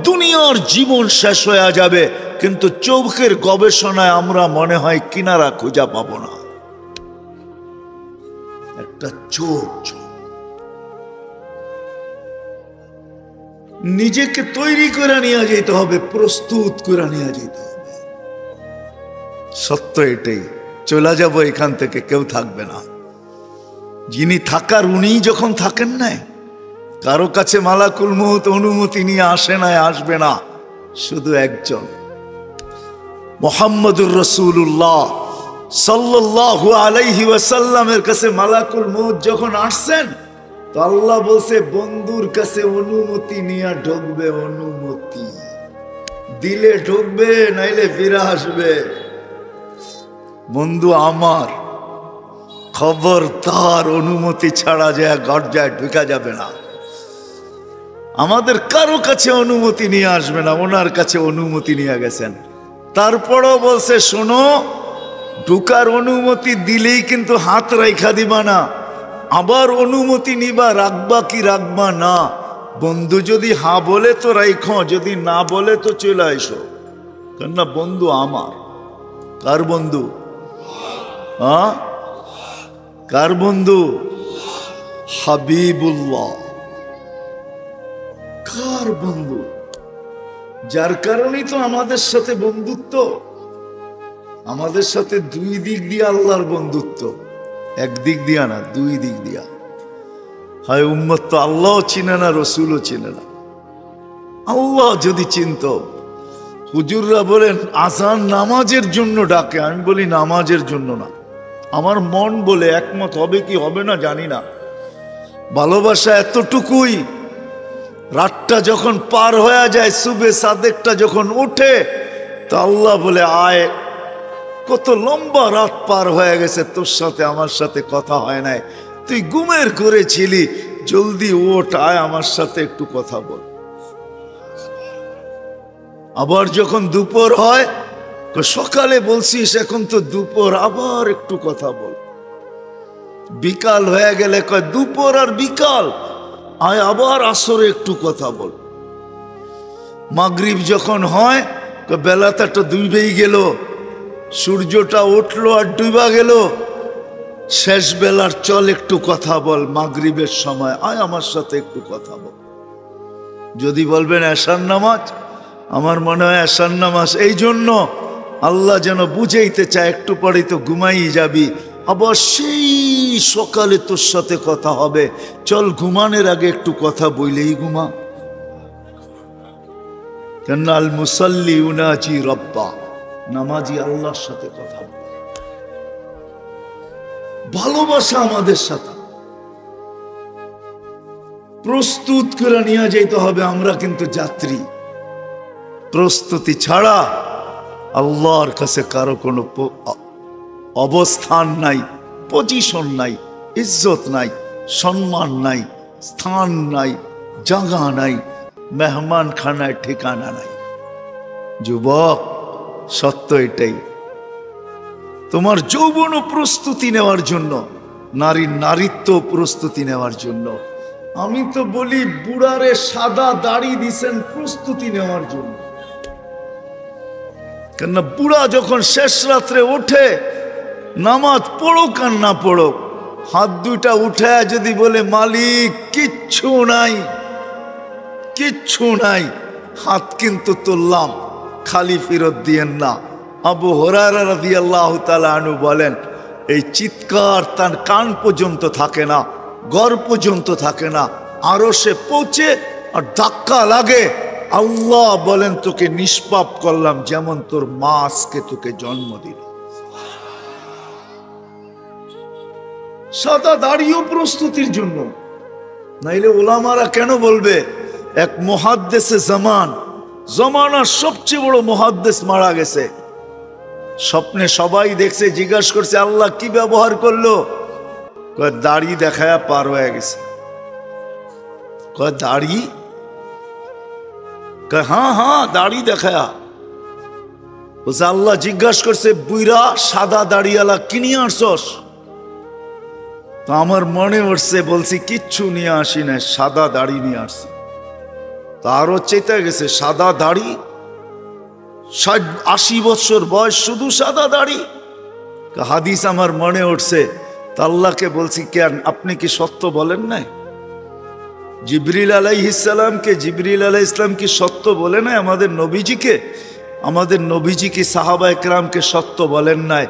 দুনিয়ার জীবন শেষ হয়ে যাবে, কিন্তু চোখের গবেষণায় আমরা মনে হয় কিনারা খুঁজে পাবো না। একটা চোখ, নিজেকে তৈরি করে নিয়ে যেতে হবে, প্রস্তুত করে নিয়ে যেতে হবে। সত্য এটাই, চলে যাব এখান থেকে, কেউ থাকবে না। যিনি থাকার উনি যখন থাকেন নাই, কারো কাছে মালাকুল মউত অনুমতি নিয়ে আসে নাই, আসবে না, শুধু একজন মুহাম্মদুর রাসূলুল্লাহ সাল্লাল্লাহু আলাইহি ওয়াসাল্লামের কাছে মালাকুল মউত যখন আসছেন, তো আল্লাহ বলছে বন্ধুর কাছে অনুমতি নিয়ে ঢুকবে, অনুমতি দিলে ঢুকবে, নাইলে ফিরে আসবে। বন্ধু আমার, খবরদার অনুমতি ছাড়া যায় গর্জায় ঢুকা যাবে না। আমাদের কারো কাছে অনুমতি নিয়ে আসবে না, ওনার কাছে অনুমতি নিয়ে গেছেন। তারপরও বলছে, শোনো, ঢুকার অনুমতি দিলেই কিন্তু হাত রাইখা দিবা না, আবার অনুমতি নিবা, রাখবা কি রাখবা না। বন্ধু যদি হ্যাঁ বলে তো রাইখো, যদি না বলে তো চলে এসো। কেননা বন্ধু আমার। কার বন্ধু? হ্যাঁ, কার বন্ধু? হাবিবুল্লাহ। কার বন্ধু? যার কারণেই তো আমাদের সাথে বন্ধুত্ব। আমাদের সাথে দুই দিক দিয়ে আল্লাহর বন্ধুত্ব, এক দিক দিয়া না, দুই দিক দিয়া। হয় উম্মত তো আল্লাহও চিনে না, রসুলও চিনে না। আল্লাহ যদি চিনত, হুজুররা বলেন আজান নামাজের জন্য ডাকে, আমি বলি নামাজের জন্য না। আমার মন বলে, একমত হবে কি হবে না জানি না, ভালোবাসা এতটুকুই রাতটা যখন পার হয়ে যায়, সুবে সাদেকটা যখন উঠে, তা আল্লাহ বলে আয়, কত লম্বা রাত পার হয়ে গেছে, তোর সাথে আমার সাথে কথা হয় নাই, তুই ঘুমের করেছিলি, জলদি ওঠ, আয় আমার সাথে একটু কথা বল। আবার যখন দুপুর হয়, সকালে বলছিস, এখন তো দুপুর, আবার একটু কথা বল। বিকাল হয়ে গেলে কয় দুপুর আর বিকাল, আয় আবার আসরে একটু কথা বল। মাগরিব যখন হয়, বেলাটা তো ডুবেই গেল, সূর্যটা উঠলো আর ডুবা গেল, শেষ বেলার চল একটু কথা বল। মাগরিবের সময় আয় আমার সাথে একটু কথা বল। যদি বলবেন এশার নামাজ, আমার মনে হয় এশার নামাজ এই জন্য আল্লাহ যেন বুঝাইতে চায়, একটু পরে তো ঘুমাই যাবি, আবার সেই সকালে তোর সাথে কথা হবে, চল ঘুমানোর আগে একটু কথা বইলেই ঘুমা। কেন আল মুসাল্লি উনাজি রব্বা, নামাজি আল্লাহর সাথে কথা বলে, ভালোবাসা আমাদের সাথে প্রস্তুত করে নিয়ে যাইতে হবে। আমরা কিন্তু যাত্রী, প্রস্তুতি ছাড়া আল্লাহর কাছে কারো কোনো অবস্থান নাই, পজিশন নাই, ইজ্জত নাই, সম্মান নাই, স্থান নাই, জায়গা নাই, মেহমান খানায় ঠিকানা নাই। যুবক, সত্য এটাই। তোমার যৌবন প্রস্তুতি নেওয়ার জন্য, নারীর নারীত্ব প্রস্তুতি নেওয়ার জন্য। আমি তো বলি বুড়ারে সাদা দাড়ি দিছেন প্রস্তুতি নেওয়ার জন্য। কেননা বুড়া যখন শেষ রাত্রে ওঠে, নামাজ পড়ুক আর না পড়ুক, হাত দুইটা উঠে যদি বলে মালিক কিচ্ছু নাই, কিচ্ছু নাই, হাত কিন্তু তুললাম, খালি ফেরত দিয়েন না। আবু হুরায়রা রাদিয়াল্লাহু তাআলা আনহু বলেন, এই চিৎকার তার কান পর্যন্ত থাকে না, ঘর পর্যন্ত থাকে না, আরশে পৌঁছে আর ধাক্কা লাগে। আল্লাহ বলেন তোকে নিষ্পাপ করলাম, যেমন তোর মা আজকে তোকে জন্ম দিল। সাদা দাড়িও প্রস্তুতির জন্য, নাইলে ওলামারা কেন বলবে এক মুহাদ্দিসে জমানার সবচেয়ে বড় মুহাদ্দিস মারা গেছে। স্বপ্নে সবাই দেখছে, জিজ্ঞাসা করছে আল্লাহ কি ব্যবহার করলো? কয় দাড়ি দেখায়া পার হয়ে গেছে। কয় দাড়ি? কয় হ্যাঁ হ্যাঁ দাড়ি দেখায়া। বলছে আল্লাহ জিজ্ঞাসা করছে বুইরা সাদা দাড়িওয়ালা কি নিয়ে আসছস? তো আমার মনে উঠছে, বলছি কিচ্ছু নিয়ে আসি না, সাদা দাড়ি নিয়ে আসছি। তারও চেতে গেছে, সাদা দাড়ি, 60-80 বছর বয়স, শুধু সাদা দাড়ি। হাদিস আমার মনে উঠছে, তা আল্লাহকে বলছি কেন আপনি কি সত্য বলেন নাই? জিবরিল আলাইহিস সালামকে, জিবরিল আলাইহিস সালাম কি সত্য বলে নাই আমাদের নবীজিকে? আমাদের নবীজি কি সাহাবায়ে কেরামকে সত্য বলেন নাই?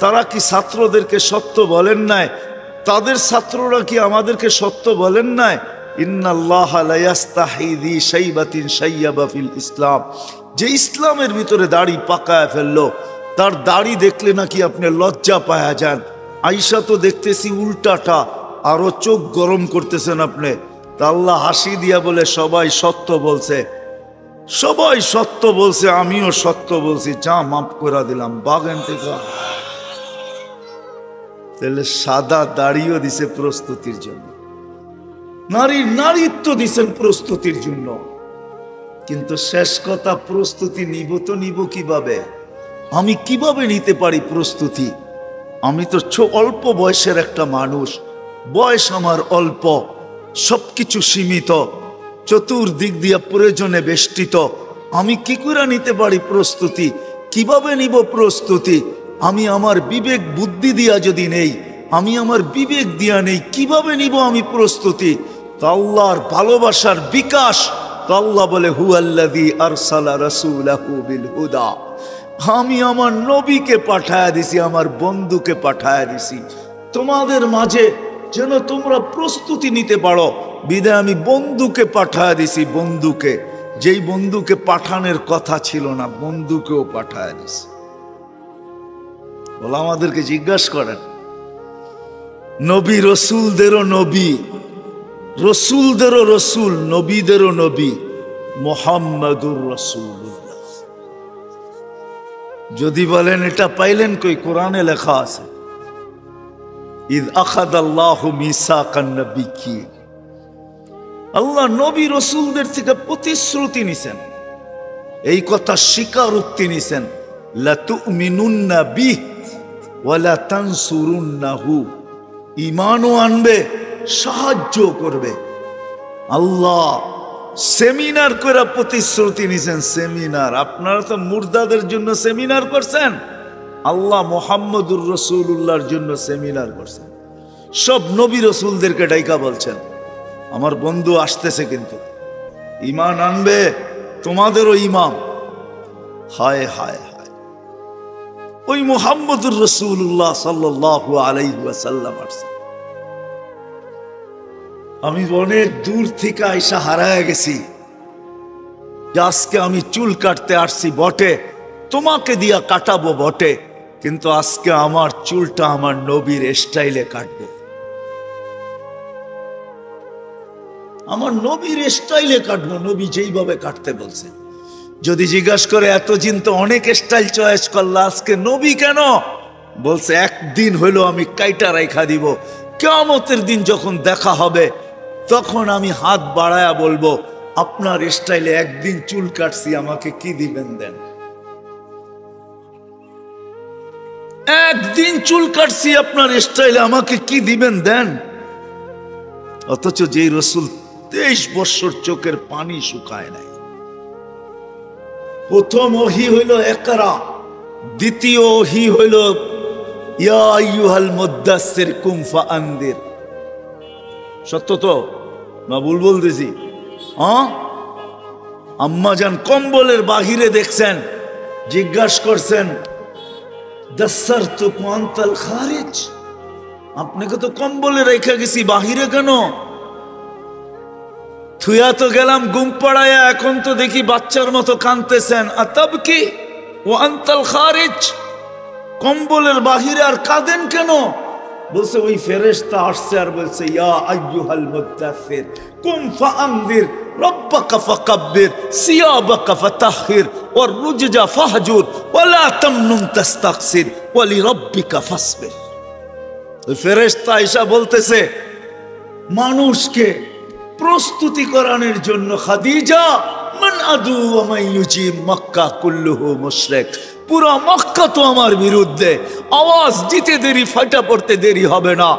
তারা কি ছাত্রদেরকে সত্য বলেন নাই? তাদের ছাত্ররা কি আমাদেরকে সত্য বলেন নাই? ইন্নাল্লাহা লা ইয়াস্তাহি যি শাইবাতিন শাইয়াবা ফিল ইসলাম, যে ইসলামের ভিতরে দাড়ি পাকায় ফেললো, তার দাড়ি দেখলে নাকি আপনি লজ্জা পায়া যান। আয়েশা তো দেখতেছি উল্টাটা, আরো চোখ গরম করতেছেন আপনি। তা আল্লাহ হাসি দিয়া বলে সবাই সত্য বলছে, সবাই সত্য বলছে, আমিও সত্য বলছি, যা মাফ করে দিলাম, বাগান থেকে। তাহলে সাদা দাড়িও দিছে প্রস্তুতির জন্য, নারীর নারীত্ব দিছেন প্রস্তুতির জন্য। কিন্তু শেষ কথা, প্রস্তুতি নিব তো নিব কিভাবে? আমি কিভাবে নিতে পারি প্রস্তুতি? আমি তো অল্প বয়সের একটা মানুষ, বয়স আমার অল্প, সবকিছু সীমিত, চতুর্দিক দিয়া প্রয়োজনে বেষ্টিত। আমি কি করে নিতে পারি প্রস্তুতি? কিভাবে নিব প্রস্তুতি? আমি আমার বিবেক বুদ্ধি দিয়া যদি নেই, আমি আমার বিবেক দিয়া নেই, কিভাবে নিব আমি প্রস্তুতি? তো আল্লাহর ভালোবাসার বিকাশ। তো আল্লাহ বলে হুয়াল্লাযী আরসালা রাসূলাহু বিল হুদা, আমি আমার নবীকে পাঠায়া দিছি, আমার বন্ধুকে পাঠায়া দিছি তোমাদের মাঝে, যেন তোমরা প্রস্তুতি নিতে পারো। বিদায় আমি বন্ধুকে পাঠায়া দিছি, বন্ধুকে, যেই বন্ধুকে পাঠানোর কথা ছিল না, বন্ধুকেও পাঠায়া দিছি। বলে আমাদেরকে জিজ্ঞাসা করেন, নবী রসুলদেরও নবী, রসুলদেরও রসুল, নবীদেরও নবী, মুহাম্মাদুর রাসূলুল্লাহ। যদি বলেন এটা পাইলেন কই? কোরআনে লেখা আছে, ইয আখাযাল্লাহু মিসাকান নাবিয়্যিন। আল্লাহ নবী রসুলদের থেকে প্রতিশ্রুতি নিছেন, এই কথা স্বীকারোক্তি নিছেন, লা তুমিনুন্না বিহি ওয়া লা তানসুরুন্নাহু, ঈমানও আনবে, সাহায্য করবে। আল্লাহ সেমিনার করে প্রতিশ্রুতি নিছেন। সেমিনার, আপনারা তো মুর্দাদের জন্য সেমিনার করছেন, আল্লাহ মুহাম্মদুর রাসূলুল্লাহর জন্য সেমিনার করছেন। সব নবী রসুলদেরকে ডাইকা বলছেন, আমার বন্ধু আসতেছে, কিন্তু ঈমান আনবে, তোমাদেরও ইমাম। হায় হায় হায়, ওই মুহাম্মদুর রাসূলুল্লাহ সাল্লাল্লাহু আলাইহি ওয়াসাল্লাম আসছেন। আমি অনেক দূর থেকে আইসা হারায় গেছি, আজকে আমি চুল কাটতে আসছি বটে, তোমাকে দিয়া কাটাবো বটে, কিন্তু আজকে আমার চুলটা আমার নবীর স্টাইলে কাটবো, আমার নবীর স্টাইলে কাটবো, নবী যেইভাবে কাটতে বলছেন। যদি জিজ্ঞাসা করে এতদিন তো অনেক স্টাইল চয়েস করলা, আজকে নবী কেন? বলছে একদিন হইলো আমি কাইটা রাইখা দিব, কিয়ামতের দিন যখন দেখা হবে তখন আমি হাত বাড়ায়া বলবো, আপনার স্টাইলে একদিন চুল কাটছি, আমাকে কি দিবেন দেন। একদিন চুল কাটছি আপনার স্টাইলে, আমাকে কি দিবেন দেন। অথচ যেই রসুল 23 বছর চোখের পানি শুকায় নাই। প্রথম ওহী হইল ইকরা, দ্বিতীয় ওহী হইল ইয়া আইয়ুহাল মুদ্দাসসির কুম ফাআনদির। সত্য তো না ভুল বলতেছি? আম্মা জান কম্বলের বাহিরে দেখছেন, জিজ্ঞাসা করছেন, দাসসারতুকুম আনতাল খারিজ, আপনাকে তো কম্বলে রেখে গেছি, বাহিরে কেন? থুয়া তো গেলাম ঘুম পাড়ায়া, এখন তো দেখি বাচ্চার মতো কাঁদতেছেন। আতাবকি ওয়া আনতাল খারিজ, কম্বলের বাহিরে আর কাঁদেন কেন? বলছে ওই ফেরেশতা আসছে আর বলছে, ইয়া আইয়ুহাল মুদ্দাসসির কুম ফাআনদির রাব্বাকা ফাকাব্বির সিয়াবাকা ফাতাহহির ওয়ার রুজজা ফাহজুর ওয়া লা তামনুন তাস্তাকসির ওয়া লিরাব্বিকা ফাসবির। ওই ফেরেশতা আয়েশা বলতেছে মানুষকে প্রস্তুতি করানোর জন্য, খাদিজা মান আদু ওয়া মান ইউজিব মক্কা কুল্লুহু মুশরিক, পুরো মক্কা তো আমার বিরুদ্ধে, আওয়াজ দিতে দেরি, ফাটা পড়তে দেরি হবে না,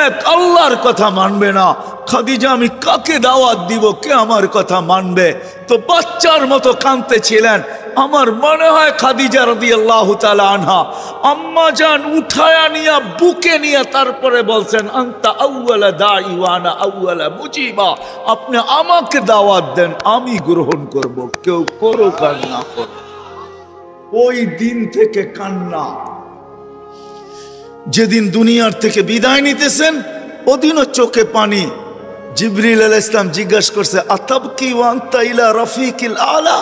এক আল্লাহর কথা মানবে না। খাদিজা আমি কাকে দাওয়াত দিব, কে আমার কথা মানবে? তো বাচ্চার মতো কাঁদতেছিলেন। আমার মনে হয় খাদিজা রাদিয়াল্লাহু তাআলা আনহা আম্মা জান উঠায়া নিয়া বুকে নিয়ে তারপরে বলছেন, আনতা আউয়ালা দাঈ ওয়া আনা আউয়ালা মুজিবা, আপনি আমাকে দাওয়াত দেন, আমি গ্রহণ করব, কেউ করুক আর না করুক। ওই দিন থেকে কান্না। যেদিন দুনিয়ার থেকে বিদায় নিতেছেন ওদিনও চোখে পানি। জিবরিল আলাইহিস সালাম জিজ্ঞাসা করছে, আতাবকি ওয়া আনতা ইলা রাফিকিল আলা,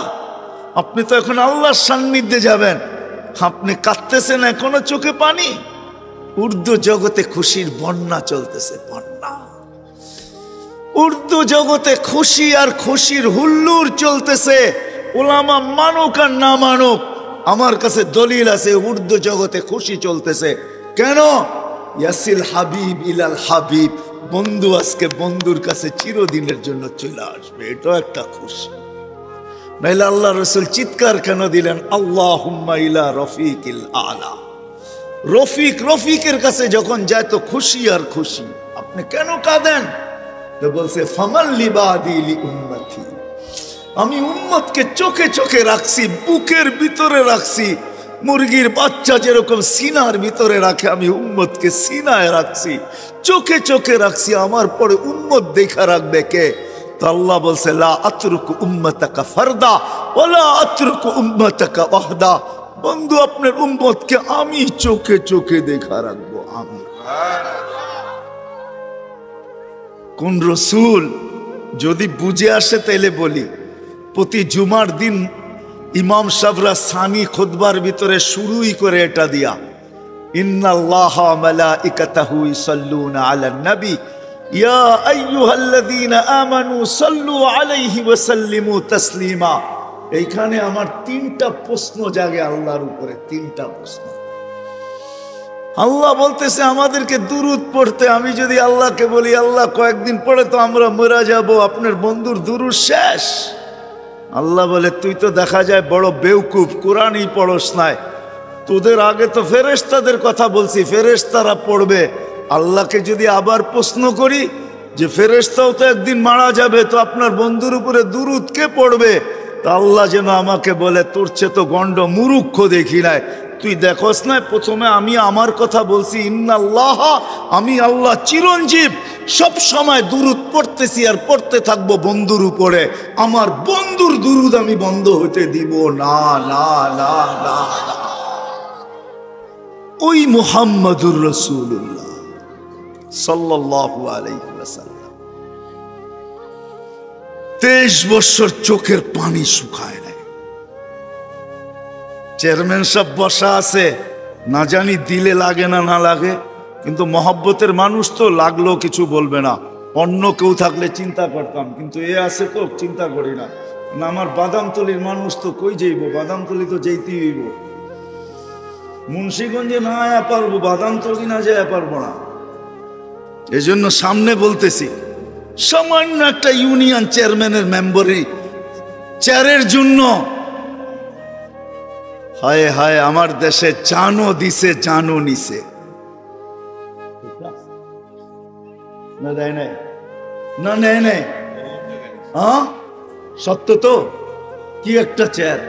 আপনি তো এখন আল্লাহর সান্নিধ্যে যাবেন, আপনি কাঁদতেছেন, এখনো চোখে পানি। উর্দু জগতে খুশির বন্যা চলতেছে, বন্যা। উর্দু জগতে খুশি আর খুশির হুল্লোড় চলতেছে। উলামা মানুক আর না মানুক, আমার কাছে দলিল আছে উর্দু জগতে খুশি চলতেছে। কেন? ইয়াসিল হাবিব ইলাল হাবিব, বন্ধু আজকে বন্ধুর কাছে চিরদিনের জন্য চলে আসবে, এটাও একটা খুশি। নাইলে আল্লাহ রসুল চিৎকার কেন দিলেন, আল্লাহুম্মা ইলা রফিকিল আলা। রফিকের কাছে যখন যায় তো খুশি আর খুশি। আপনি কেন কাঁদেন? তো বলছে, ফামান লিবাদি লি উম্মতি, আমি উম্মতকে চোখে চোখে রাখছি, বুকের ভিতরে রাখছি। মুরগির বাচ্চা যেরকম সিনার ভিতরে রাখে, আমি উম্মতকে সিনায় রাখছি, চোখে চোখে রাখছি। আমার পরে উম্মত দেখা রাখবে কে? তো আল্লাহ বলছে, লা আতরুকু উম্মতাকা ফারদা ওয়ালা আতরুকু উম্মতাকা ওয়াহদা, বন্ধু আপনার উম্মতকে আমি চোখে চোখে দেখা রাখবো। আমি কোন রসুল যদি বুঝে আসে তাইলে বলি, প্রতি জুমার দিন ইমাম সাহেবরা সানি খুতবার ভিতরে শুরুই করে এটা দিয়া, ইন্নাল্লাহা ওয়া মালাইকাতাহু ইসাল্লুনা আলান নবী ইয়া আইয়ুহাল্লাযীনা আমানু সাল্লু আলাইহি ওয়া সাল্লিমু তাসলিমা। এইখানে আমার তিনটা প্রশ্ন জাগে আল্লাহর উপরে, তিনটা প্রশ্ন। আল্লাহ বলতেছে আমাদেরকে দুরূদ পড়তে। আমি যদি আল্লাহকে বলি আল্লাহ কয়েকদিন পরে তো আমরা মরে যাব, আপনার বন্ধুর দুরূদ শেষ। আল্লাহ বলে তুই তো দেখা যায় বড় বেওকুফ, কোরআনই পড়স নাই। তোদের আগে তো ফেরেশতাদের কথা বলছি, ফেরেশতারা পড়বে। আল্লাহকে যদি আবার প্রশ্ন করি যে ফেরেশতাও তো একদিন মারা যাবে, তো আপনার বন্ধুর উপরে দুরূদ কে পড়বে? তা আল্লাহ যেন আমাকে বলে তোর চেয়ে তো গণ্ড মুরুক্ষ দেখি নাই, তুই দেখোস না প্রথমে আমি আমার কথা বলছি, ইন্নাল্লাহ, আমি আল্লাহ চিরঞ্জীব, সব সময় দুরূদ পড়তেছি আর পড়তে থাকবো বন্ধুর উপরে। আমার বন্ধুর দুরূদ আমি বন্ধ হতে দিব না, না, না, না, না। ওই মুহাম্মাদুর রাসূলুল্লাহ সাল্লাল্লাহু আলাইহি ওয়াসাল্লাম 23 বছর চোখের পানি শুকায় নাই। চেয়ারম্যান সাহেব বসা আছে, না জানি দিলে লাগে না না লাগে, কিন্তু মহব্বতের মানুষ তো লাগলেও কিছু বলবে না। অন্য কেউ থাকলে চিন্তা করতাম, কিন্তু এ আছে তো চিন্তা করি না। আমার বাদামতলির মানুষ তো কই যাইব, বাদামতলি তো যেতেই হইব। মুন্সিগঞ্জে না আয়া পারবো, বাদামতলি না যায় পারবো না। এজন্য সামনে বলতেছি, সামান্য একটা ইউনিয়ন চেয়ারম্যানের মেম্বারি চেয়ারের জন্য হায় হায় আমার দেশে জানও দিছে জানও নিছে। না দেয় নাই, না নেয় নাই, হ্যাঁ সত্য তো। কি একটা চেয়ার,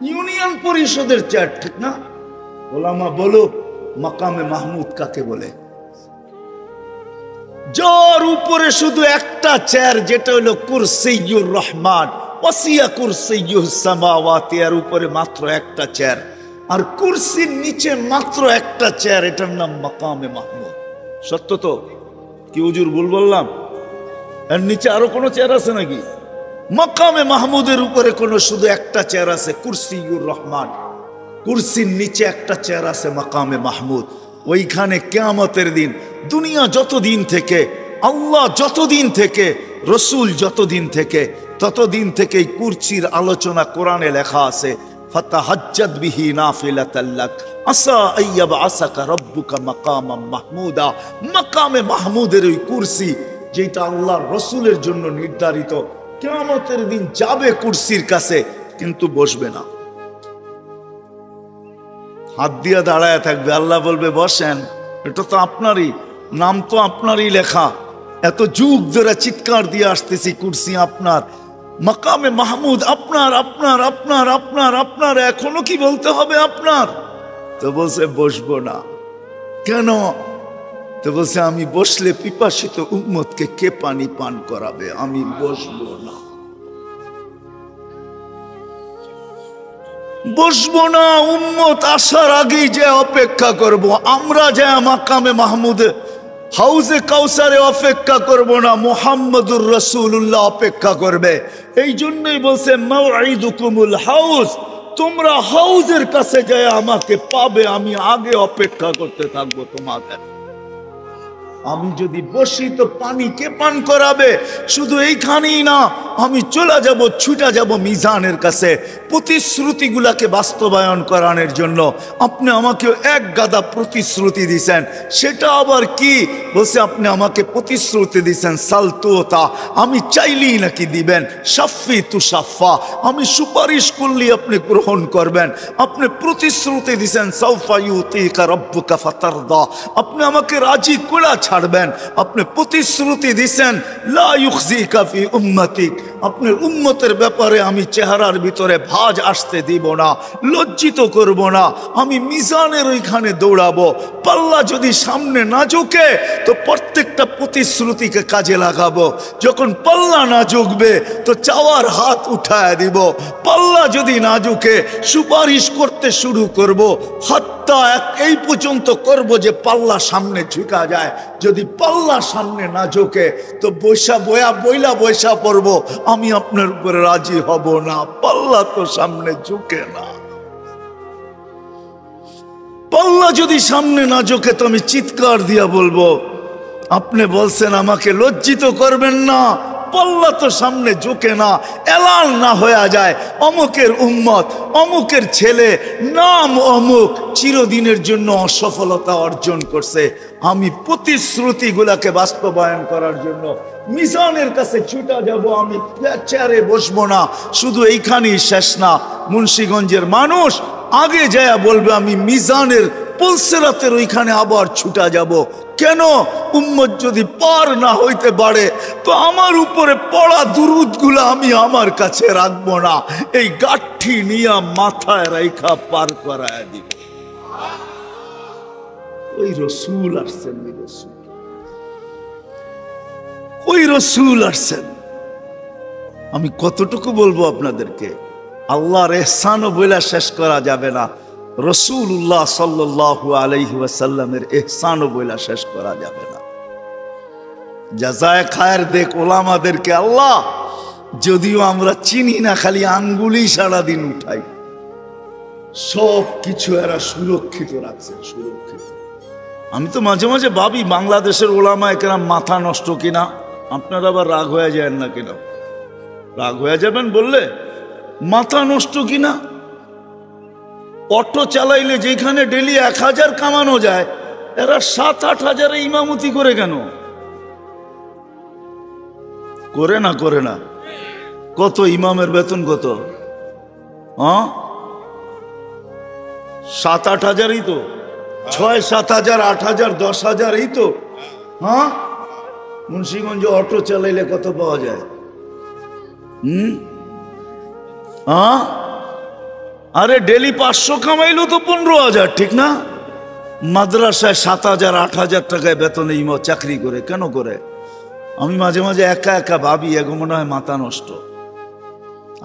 ইউনিয়ন পরিষদের চেয়ার, ঠিক না? ওলামা বলো মাকামে মাহমুদ কাকে বলে? যার উপরে শুধু একটা চেয়ার, যেটা হলো কুরসিয়ুর রহমান, ওয়াসিয়া কুরসিয়ুস সামাওয়াতি, এর উপরে মাত্র একটা চেয়ার, আর কুরসির নিচে মাত্র একটা চেয়ার, এটার নাম মাকামে মাহমুদ। সত্য তো? কি হুজুর ভুল বললাম? এর নিচে আরো কোনো চেয়ার আছে নাকি? মাকামে মাহমুদের উপরে কোনো শুধু একটা চেয়ার আছে, কুরসিয়ুর রহমান। কুরসির নিচে একটা চেয়ার আছে মাকামে মাহমুদ। ওইখানে কিয়ামতের দিন, দুনিয়া যতদিন থেকে, আল্লাহ যতদিন থেকে, রসুল যতদিন থেকে, ততদিন থেকে এই কুরসির আলোচনা কোরআনে লেখা আছে। ফাতাহাজ্জাদ বিহি নাফিলাতাল লাক আসা আইয়াবআসাকা রাব্বুকা মাকামাম মাহমুদা। মাকামে মাহমুদের ওই কুরসি, যেটা আল্লাহর রসুলের জন্য নির্ধারিত, কিয়ামতের দিন যাবে কুরসির কাছে, কিন্তু বসবে না, হাত দিয়া দাঁড়ায় থাকবে। আল্লাহ বলবে বসেন, এটা তো আপনারই, নাম তো আপনারই লেখা, এত যুগ ধরে চিৎকার দিয়ে আসতেছি কুরসি আপনার, মাকামে মাহমুদ আপনার, আপনার, আপনার, আপনার, আপনার, এখনো কি বলতে হবে আপনার? তো বলছে বসবো না। কেন? তো বলছে আমি বসলে পিপাসিত উম্মতকে কে পানি পান করাবে, আমি বসবো না, বসবো না। উম্মত আসার আগেই যে অপেক্ষা করব, আমরা যে মাকামে মাহমুদে হাউজে কাউসারে অপেক্ষা করব না, মুহাম্মদুর রাসূলুল্লাহ অপেক্ষা করবে। এই জন্যই বলছে মাউঈদুকুমুল হাউজ, তোমরা হাউজের কাছে যায় আমাকে পাবে, আমি আগে অপেক্ষা করতে থাকবো তোমাদের। আমি যদি বসি তো পানি কে পান করাবে? শুধু এইখানেই না, আমি চলে যাব, ছুটে যাব মিজানের কাছে প্রতিশ্রুতিগুলাকে বাস্তবায়ন করানোর জন্য। আপনি আমাকে এক গাদা প্রতিশ্রুতি দিছেন, সেটা আবার কি? বলছে আপনি আমাকে প্রতিশ্রুতি দিছেন সালতুতা, আমি চাইলেই নাকি দিবেন, শাফি তু শাফা, আমি সুপারিশ করলেই আপনি গ্রহণ করবেন। আপনি প্রতিশ্রুতি দিছেন সাউফা ইউতিকা রাব্বুকা ফাতারদা, আপনি আমাকে রাজি করে ছাড়বেন। আপনি প্রতিশ্রুতি দিছেন লা ইউখজিকা ফি উম্মতিক, আপনার উম্মতের ব্যাপারে আমি চেহারার ভিতরে ভাঁজ আসতে দিব না, লজ্জিত করব না, আমি মিজানের ওইখানে দৌড়াবো। পাল্লা যদি সামনে না ঝুঁকে তো প্রত্যেকটা প্রতিশ্রুতিকে কাজে লাগাবো। যখন পাল্লা না ঝুঁকবে তো চাওয়ার হাত উঠায় দিব। পাল্লা যদি না ঝুঁকে সুপারিশ করতে শুরু করব, হাতটা এই পর্যন্ত করব যে পাল্লা সামনে ঝুঁকা যায়। যদি পাল্লা সামনে না ঝুঁকে তো বইলা পড়বো, আমি আপনার উপরে রাজি হব না, পাল্লা তো সামনে ঝুঁকে না। পাল্লা যদি সামনে না ঝুঁকে তো আমি চিৎকার দিয়া বলবো আপনি বলছেন আমাকে লজ্জিত করবেন না, পাল্লা তো সামনে ঝুঁকে না, এলান না হয়ে যায় অমুকের উম্মত, অমুকের ছেলে, নাম অমুক, চিরদিনের জন্য অসফলতা অর্জন করছে। আমি প্রতিশ্রুতিগুলাকে বাস্তবায়ন করার জন্য মিজানের কাছে ছুটা যাব, আমি চেয়ারে বসবো না। শুধু এইখানেই শেষ না, মুন্সিগঞ্জের মানুষ আগে যায় বলবে আমি মিজানের পুলসিরাতের ওইখানে আবার ছুটা যাব। কেন? উম্মত যদি পার না হইতে পারে তো আমার উপরে পড়া দুরুদগুলো আমি আমার কাছে রাখবো না, এই গাঠি নিয়ে মাথায় রাইখা পার করায় দিব। ওই রসুল আসছেন, ওই রসুল আসছেন। আমি কতটুকু বলবো আপনাদেরকে, আল্লাহর এহসানও বইলা শেষ করা যাবে না, রসুল্লাহ সাল্লাল্লাহু আলাইহি ওয়াসাল্লামের এহসানও বইলা শেষ করা যাবে না। জাযায়ে খায়ের দেখ ওলামাদেরকে আল্লাহ, যদিও আমরা চিনি না, খালি আঙ্গুলি সারাদিন উঠাই, সব কিছু এরা সুরক্ষিত রাখছেন, সুরক্ষিত। আমি তো মাঝে মাঝে ভাবি বাংলাদেশের ওলামায়ে কেরাম মাথা নষ্ট কিনা। আপনারা আবার রাগ হয়ে যায় না কিনা? রাগ হয়ে যাবেন বললে? মাথা নষ্ট কিনা? অটো চালাইলে যেখানে ডেলি 1000 কামানো যায়, এরা 7-8 হাজারে ইমামতি করে কেন? করে না, করে না। কত ইমামের বেতন কত? 7-8 হাজারই তো, 6-7 হাজার, 8 হাজার, 10 হাজার, এই তো। হ্যাঁ, মুন্সিগঞ্জে অটো চালাইলে কত পাওয়া যায়? আরে ডেলি 500 কামাইলো তো 15,000, ঠিক না? মাদ্রাসায় 7,000, 8,000 টাকায় বেতনে ইমাম চাকরি করে, কেন করে? আমি মাঝে মাঝে একা একা ভাবি, এগো মনে হয় মাথা নষ্ট।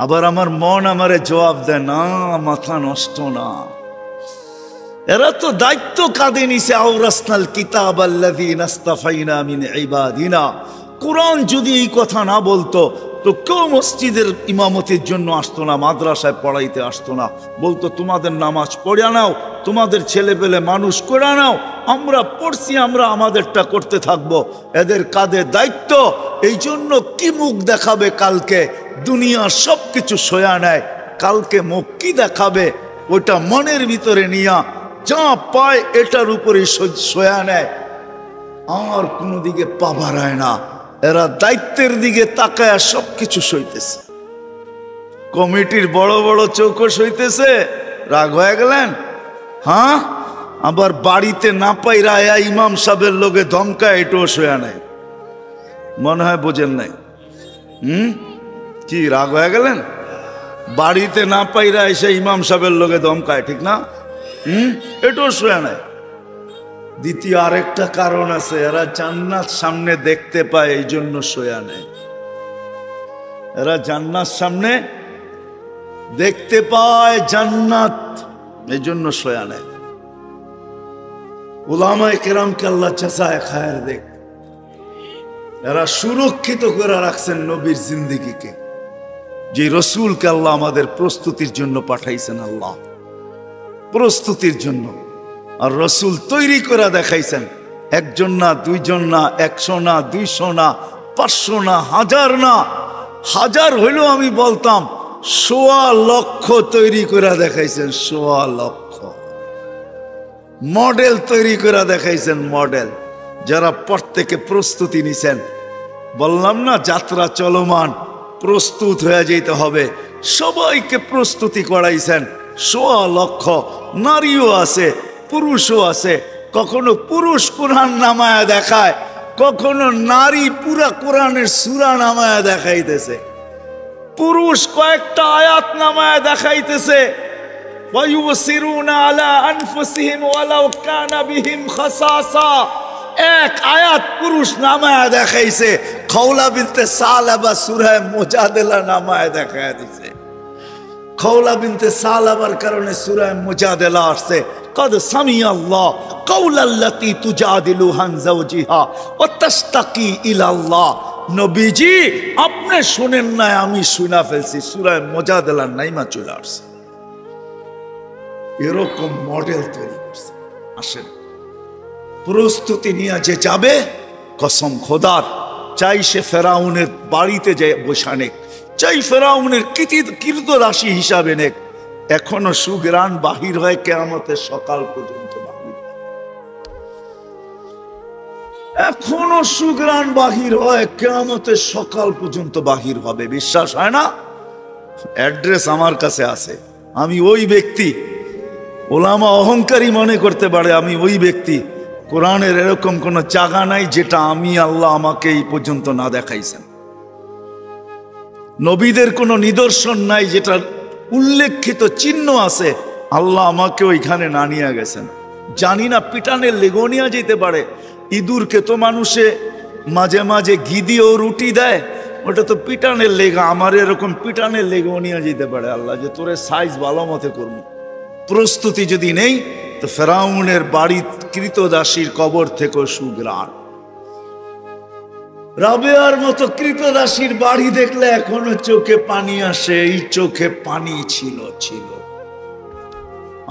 আবার আমার মন আমারে জবাব দেয়, না মাথা নষ্ট না, এরা তো দায়িত্ব কাঁধে নিছে। আওরাসনাল কিতাব আল্লাযীনা ইসতাফাইনা মিন ইবাদিনা। কোরআন যদি এই কথা না বলতো তো কেউ মসজিদের ইমামতির জন্য আসতো না, মাদ্রাসায় পড়াইতে আসতো না। বলতো তোমাদের নামাজ পড়ে নাও, তোমাদের ছেলে পেলে মানুষ করে নাও, আমরা পড়ছি, আমরা আমাদেরটা করতে থাকবো। এদের কাঁধে দায়িত্ব, এই জন্য কি মুখ দেখাবে কালকে? দুনিয়ার সব কিছু সয়া নেয়, কালকে মুখ কি দেখাবে ওটা মনের ভিতরে নিয়া যা পায় এটার উপরে সয়া নেয়, আর কোনো দিকে পা বাড়ায় না। এরা দায়িত্বের দিকে তাকায় সবকিছু সইতেছে। কমিটির বড় বড় চৌকস হইতেছে, রাগ হয়ে গেলেন? হ্যাঁ, আবার বাড়িতে না পাইরা ইমাম সাহেবের লোকে ধমকায়, এটাও সয়া নেয়। মনে হয় বোঝেন নাই। কি রাগ হয়ে গেলেন? বাড়িতে না পাইরা এসে ইমাম সাহেবের লোকে ধমকায়, ঠিক না? এটাও সয়া নেয়। দ্বিতীয় আরেকটা কারণ আছে, এরা জান্নাত সামনে দেখতে পায়, এই জন্য সয়া নেয়। এরা জান্নাত সামনে দেখতে পায়, জান্নাত, এই জন্য সয়া নেয়। উলামায়ে কেরামকে আল্লাহ জাযায়ে খায়ের দেখ, এরা সুরক্ষিত করে রাখছেন নবীর জিন্দেগিকে, যে রসুলকে আল্লাহ আমাদের প্রস্তুতির জন্য পাঠাইছেন। আল্লাহ প্রস্তুতির জন্য, আর রসুল তৈরি করে দেখাইছেন। একজন না, দুইজন না, 100 না, 200 না, 500 না, 1000 না, 1000 হইলেও আমি বলতাম 1.25 লক্ষ তৈরি করে দেখাইছেন। 1.25 লক্ষ মডেল তৈরি করে দেখাইছেন, মডেল, যারা প্রত্যেকে প্রস্তুতি নিছেন। বললাম না যাত্রা চলমান, প্রস্তুত হয়ে যেতে হবে, সবাইকে প্রস্তুতি করাইছেন। 1.25 লক্ষ নারীও আছে, পুরুষও আছে। কখনো পুরুষ কোরআন নামায়া দেখায়, কখনো নারী পুরা কোরআনের সূরা নামায়া দেখাইতেছে। পুরুষ কয়েকটা আয়াত নামায়া দেখাইতেছে, ওয়ায়ুসিরুনা আলা আনফুসিহিম ওয়ালাউ কানা বিহিম খাসাসা। এক আয়াত পুরুষ নামায়া দেখাইছে, খওলা বিনতে সালাবা সূরা মুজাদিলা নামায়া দেখায় দিছে। খওলা বিনতে সালাবার কারণে সূরা মুজাদিলা আসছে, কদ সামিআল্লাহ কাওলাল্লাতী তুজাদিলু আন যাওজিহা ওয়া তাশতাকি ইলাল্লাহ। নবীজি আপনি শুনেন না, আমি শুনা ফেলছি, সূরা মুজাদিলার নাইমা চলে আসছে। এরকম মডেল তৈরি করছে। আসেন, প্রস্তুতি নিয়ে যে যাবে কসম খোদার, চাই সে ফেরাউনের বাড়িতে যে বসা নেক, চাই ফেরাউনের কীর্তদাসী হিসাবে নেক, এখনো সুগ্রাণ বাহির হয় কিয়ামতের সকাল পর্যন্ত বাহির, এখনো সুগ্রাণ বাহির হয় কিয়ামতের সকাল পর্যন্ত বাহির হবে। বিশ্বাস হয় না? অ্যাড্রেস আমার কাছে আছে। আমি ওই ব্যক্তি, ওলামা অহংকারী মনে করতে পারে আমি ওই ব্যক্তি, কোরআনের এরকম কোন জায়গা নাই যেটা আমি আল্লাহ আমাকে এই পর্যন্ত না দেখাইছেন। নবীদের কোনো নিদর্শন নাই যেটার উল্লেখিত চিহ্ন আছে আল্লাহ আমাকে ওইখানে না নিয়ে গেছেন। জানি না পিটানের লেগো নিয়ে যেতে পারে। ইঁদুরকে তো মানুষে মাঝে মাঝে ঘি দিয়েও রুটি দেয়, ওটা তো পিটানের লেগা। আমার এরকম পিটানের লেগো নিয়ে যেতে পারে আল্লাহ, যে তোরে সাইজ ভালো মতে করবো। প্রস্তুতি যদি নেই তো ফেরাউনের বাড়ি কৃতদাসীর কবর থেকেও সুগ্রাণ। রাবেয়ার মতো কৃতদাসীর বাড়ি দেখলে এখনো চোখে পানি আসে। এই চোখে পানি ছিল।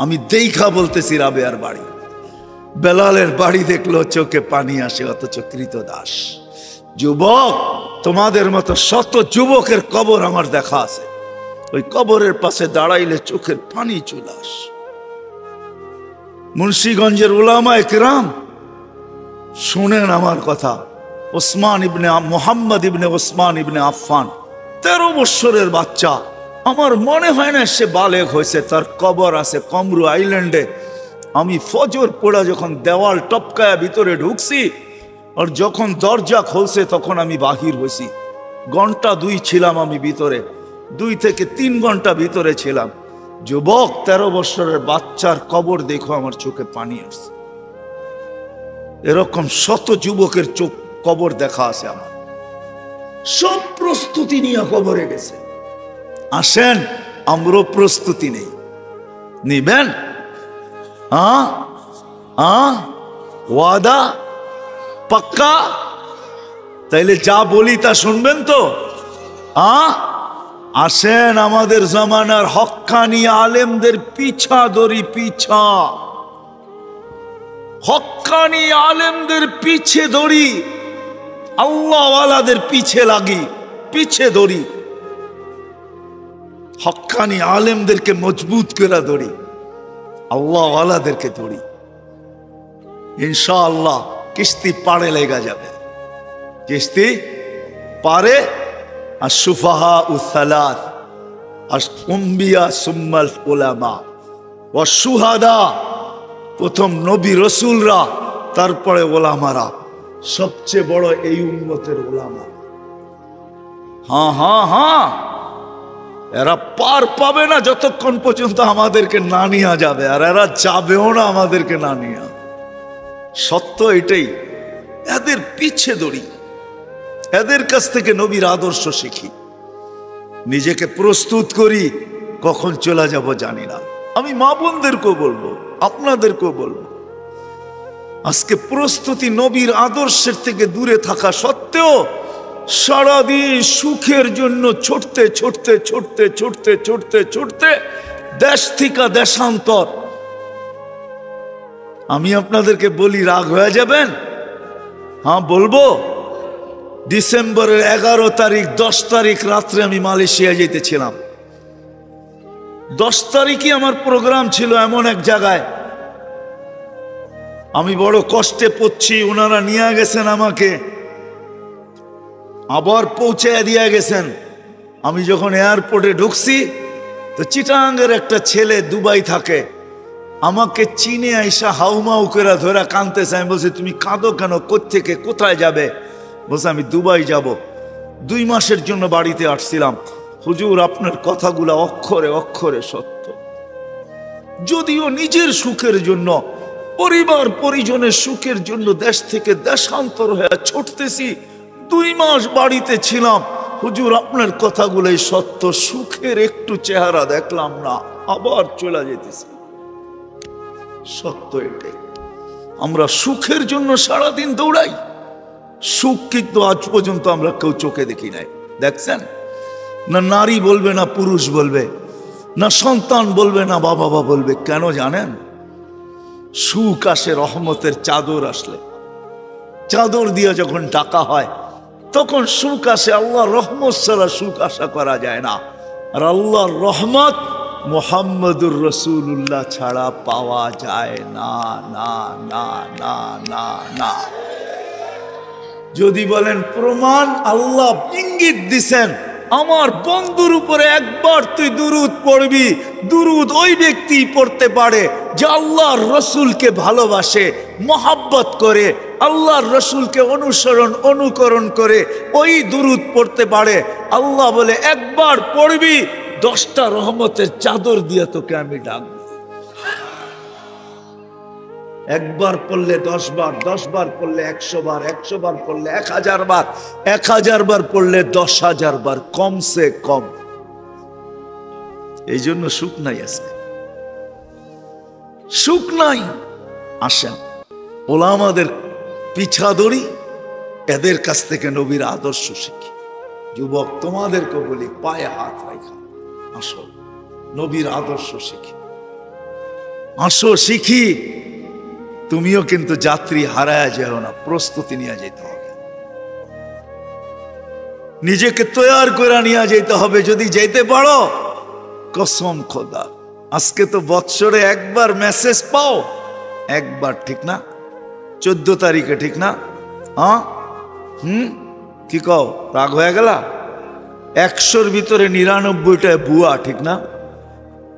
আমি দেখা বলতেছি রাবেয়ার বাড়ি, বেলালের বাড়ি দেখলেও চোখে পানি আসে, অথচ কৃতদাস। যুবক, তোমাদের মতো শত যুবকের কবর আমার দেখা আছে, ওই কবরের পাশে দাঁড়াইলে চোখের পানি চলে আসে। মুন্সিগঞ্জের উলামায়ে কেরাম শুনেন আমার কথা। মোহাম্মদ ইবনে ওসমান ইবনে আফফান 13 বছরের বাচ্চা, আমার মনে হয় না সে বালেগ হয়েছে, তার কবর আছে কমরু আইল্যান্ডে। আমি ফজর পড়া যখন দেওয়াল টপকায়া ভিতরে ঢুকছি, আর যখন দরজা খুলছে তখন আমি বাহির হয়েছি। ঘন্টা 2 ছিলাম আমি ভিতরে, 2 থেকে 3 ঘন্টা ভিতরে ছিলাম। যুবক, 13 বছরের বাচ্চার কবর দেখো, আমার চোখে পানি আসছে। এরকম শত যুবকের চোখ কবর দেখা আছে আমার। সব প্রস্তুতি নিয়ে কবরে গেছে। আসেন, আমরাও প্রস্তুতি নেই, নিবেন? ওয়াদা পাক্কা? তাইলে যা বলি তা শুনবেন তো? আসেন, আমাদের জামানার হক্কানি আলেমদের পিছা ধরি, পিছা হক্কানি আলেমদের পিছে ধরি, আল্লাহওয়ালাদের পিছে লাগি, পিছে ধরি, হক্কানি আলেমদেরকে মজবুত করে ধরি, আল্লাহওয়ালাদেরকে ধরি। ইনশাআল্লাহ কিস্তি পাড়ে লেগা যাবে, কিস্তি পারে। আর সুফাহা উসালাত, আর উম্বিয়া সুম্মাল উলামা ওয়া শুহাদা, প্রথম নবী রসুলরা, তারপরে ওলামারা। সবচেয়ে বড় এই উম্মতের ওলামা। হ্যাঁ, এরা পার পাবে না যতক্ষণ পর্যন্ত আমাদেরকে না নিয়ে যাবে, আর এরা যাবেও না আমাদেরকে না নিয়ে। সত্য এটাই। এদের পিছে দড়ি, এদের কাছ থেকে নবীর আদর্শ শিখি, নিজেকে প্রস্তুত করি। কখন চলে যাব জানি না। আমি মা বোনদেরকেও বলবো, আপনাদেরকেও বলবো, আজকে প্রস্তুতি নবীর আদর্শের থেকে দূরে থাকা সত্ত্বেও সারাদিন সুখের জন্য ছুটতে ছুটতে ছুটতে ছুটতে ছুটতে ছুটতে দেশ থেকে দেশান্তর। আমি আপনাদেরকে বলি, রাগ হয়ে যাবেন? হ্যাঁ বলবো। ডিসেম্বরের 11 তারিখ 10 তারিখ রাত্রে আমি মালয়েশিয়া যেতেছিলাম। 10 তারিখই আমার প্রোগ্রাম ছিল এমন এক জায়গায়। আমি বড় কষ্টে পড়ছি, ওনারা নিয়ে গেছেন আমাকে, আবার পৌঁছে দিয়ে গেছেন। আমি যখন এয়ারপোর্টে ঢুকছি তো চিটাঙ্গের একটা ছেলে দুবাই থাকে, আমাকে চিনে আইসা হাউমাউ করে ধরে কাঁদতেছে। আমি বলছি, তুমি কাঁদো কেন? কোত্থেকে, কোথায় যাবে? বলছে, আমি দুবাই যাব। 2 মাসের জন্য বাড়িতে আসছিলাম। হুজুর, আপনার কথাগুলো অক্ষরে অক্ষরে সত্য। যদিও নিজের সুখের জন্য, পরিবার পরিজনের সুখের জন্য দেশ থেকে দেশান্তর হয়ে ছুটতেছি, 2 মাস বাড়িতে ছিলাম। হুজুর, আপনার কথাগুলোই সত্য। সুখের একটু চেহারা দেখলাম না, আবার চলে যেতেছি। সত্য এটাই। আমরা সুখের জন্য সারাদিন দৌড়াই, সুখ কিন্তু আজ পর্যন্ত আমরা কেউ চোখে দেখি নাই। দেখছেন না? নারী বলবে না পুরুষ বলবে, না সন্তান বলবে না বাবা বলবে। কেন জানেন? সুখ আসে রহমতের চাদর আসলে। চাদর দিয়ে যখন ডাকা হয় তখন সুখ আসে। আল্লাহর রহমত ছাড়া সুখ আশা করা যায় না। আর আল্লাহর রহমত মুহাম্মদুর রাসূলুল্লাহ ছাড়া পাওয়া যায় না, না না না না না। যদি বলেন প্রমাণ, আল্লাহ ইঙ্গিত দিছেন, আমার বন্ধুর উপরে একবার তুই দুরূদ পড়বি, দুরূদ ওই ব্যক্তি পড়তে পারে যে আল্লাহর রসুলকে ভালোবাসে, মহাব্বত করে, আল্লাহর রসুলকে অনুকরণ করে ওই দুরূদ পড়তে পারে। আল্লাহ বলে একবার পড়বি, 10টা রহমতের চাদর দিয়ে তোকে আমি ডাকবো। একবার পড়লে 10 বার, 10 বার পড়লে 100 বার, 100 বার পড়লে 1000 বার, 1000 বার পড়লে 10,000 বার, কমসে কম। এই জন্য সুখ নাই, আজকে সুখ নাই। আসেন ওলামাদের পিছা ধরি, এদের কাছ থেকে নবীর আদর্শ শিখি। যুবক তোমাদেরকে বলি, পায়ে হাত রাখা, আসো নবীর আদর্শ শিখি, আসো শিখি। তুমিও কিন্তু যাত্রী হারায় যেও না, প্রস্তুতি নিয়ে যেতে হবে, নিজেকে তৈরি করে নিয়ে যেতে হবে। যদি যেতে পারো, কসম খোদা, আজকে তো বৎসরে একবার মেসেজ পাও, একবার, ঠিক না? 14 তারিখে, ঠিক না? হ্যাঁ, কি কও, রাগ হয়ে গেলা? 100-র ভিতরে 99টা বুয়া, ঠিক না?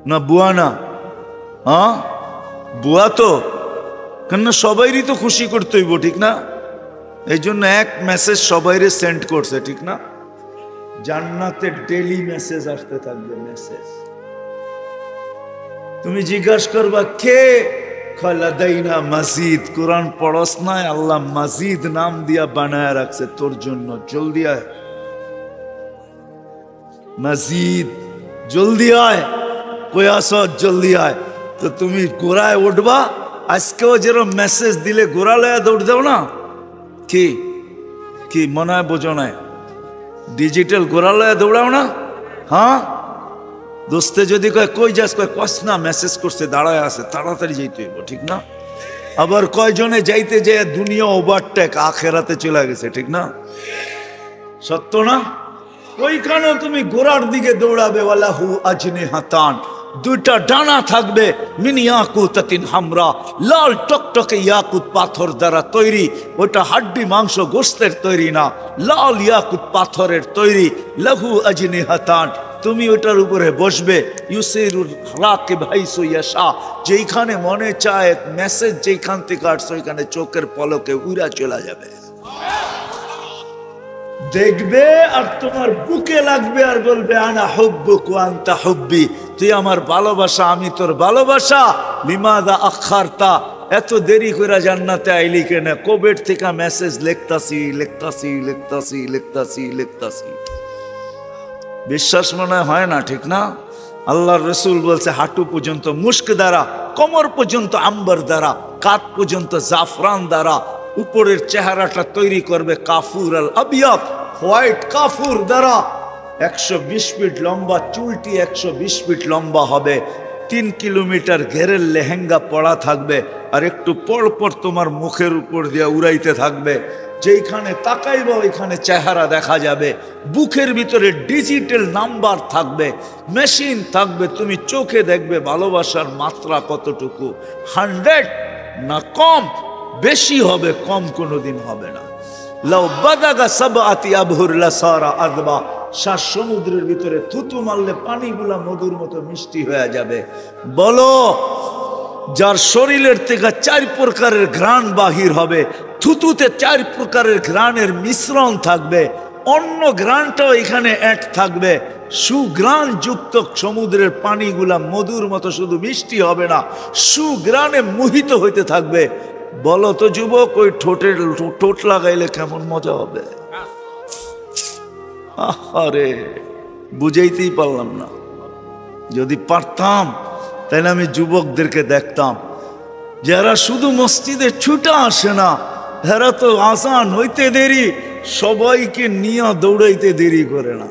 না বুয়া না? হ্যাঁ বুয়া তো, কেন সবাইরই তো খুশি করতে হইব, ঠিক না? এই জন্য এক মেসেজ সবাইরে সেন্ড করছে, ঠিক না? জান্নাতে ডেইলি মেসেজ আসতে থাকবে, মেসেজ। তুমি জিজ্ঞাসা করবা কে, লাদাইনা মাজিদ। কোরআন পড়স নাই, আল্লাহ মাজিদ নাম দিয়া বানায় রাখছে তোর জন্য। জলদি আয় মাজিদ, জলদি আয়, কই আসো, জলদি আয়। তো তুমি গোড়ায় উঠবা। আজকেও যেরকম মেসেজ দিলে গোড়া লয়া দৌড় দাও না, কি কি মনে হয় বোঝো না? ডিজিটাল গোড়া লয়া দৌড়াও না? হ্যাঁ, দোস্তে যদি কয় কই যাস, কয় কস না, মেসেজ করছে, দাঁড়ায় আছে, তাড়াতাড়ি যাইতে হইব, ঠিক না? আবার কয়জনে যাইতে যে দুনিয়া ওভারটেক, আখেরাতে চলে গেছে, ঠিক না? সত্য না? ওইখানেও তুমি গোড়ার দিকে দৌড়াবে। ওয়ালাহু আজনিহাতান, 2টা ডানা থাকবে, মিন ইয়াকুতাতিন হামরা, লাল টকটকে ইয়াকুত পাথর দ্বারা তৈরি। ওটা হাড্ডি মাংস গোস্তের তৈরি না, লাল ইয়াকুত পাথরের তৈরি। লাহু আজনিহাতান, তুমি ওটার উপরে বসবে। ইউসিরুল রাকিব হাইসু ইয়াশা, যেইখানে মনে চায় মেসেজ যেইখান থেকে আসছে ওইখানে চোখের পলকে উড়া চলে যাবে, দেখবে আর তোমার বুকে লাগবে আর বলবে আনা হুব্বুক ওয়া আনতা হুব্বি, তুই আমার ভালোবাসা, আমি তোর ভালোবাসা। লিমাযা আখারতা, এত দেরি করে জান্নাতে আইলি কেন? কোভিড থেকে মেসেজ লিখতাছি লিখতাছি লিখতাছি লিখতাছি লিখতাছি। বিশ্বাস মনে হয় না, ঠিক না? আল্লাহর রাসূল বলছে হাঁটু পর্যন্ত মুস্ক দ্বারা, কোমর পর্যন্ত আম্বার দ্বারা, কাঁধ পর্যন্ত জাফরান দ্বারা, উপরের চেহারাটা তৈরি করবে কাফুর আল আবিয়াদ, হোয়াইট কাফুর দ্বারা। 120 ফিট লম্বা চুলটি 120 ফিট লম্বা হবে। 3 কিলোমিটার ঘেরের লেহেঙ্গা পরা থাকবে, আর একটু পর পর তোমার মুখের উপর দিয়ে উড়াইতে থাকবে। যেইখানে তাকাইবা ওইখানে চেহারা দেখা যাবে। বুকের ভিতরে ডিজিটাল নাম্বার থাকবে, মেশিন থাকবে। তুমি চোখে দেখবে ভালোবাসার মাত্রা কতটুকু, 100 না কম, বেশি হবে, কম কোনোদিন হবে না। লাউ বাদাগা সাবআতি আবহুর লাসারা আযবা, 7 সমুদ্রের ভিতরে থুতু মারলে পানিগুলা মধুর মতো মিষ্টি হয়ে যাবে। বলো, যার শরীরের থেকে 4 প্রকারের ঘ্রাণ বাহির হবে, থুতুতে 4 প্রকারের ঘ্রাণের মিশ্রণ থাকবে, অন্য ঘ্রাণটাও এখানে অ্যাড থাকবে। সুঘ্রাণ যুক্ত সমুদ্রের পানিগুলা মধুর মতো শুধু মিষ্টি হবে না, সুঘ্রাণে মোহিত হইতে থাকবে। বলো তো যুবক, ওই ঠোঁট লাগাইলে কেমন মজা হবে? আরে বুঝাইতেই পারলাম না। যদি পারতাম তাহলে আমি যুবকদেরকে দেখতাম যারা শুধু মসজিদে ছুটা আসে না, এরা তো আজান হইতে দেরি, সবাইকে নিয়ে দৌড়াইতে দেরি করে না।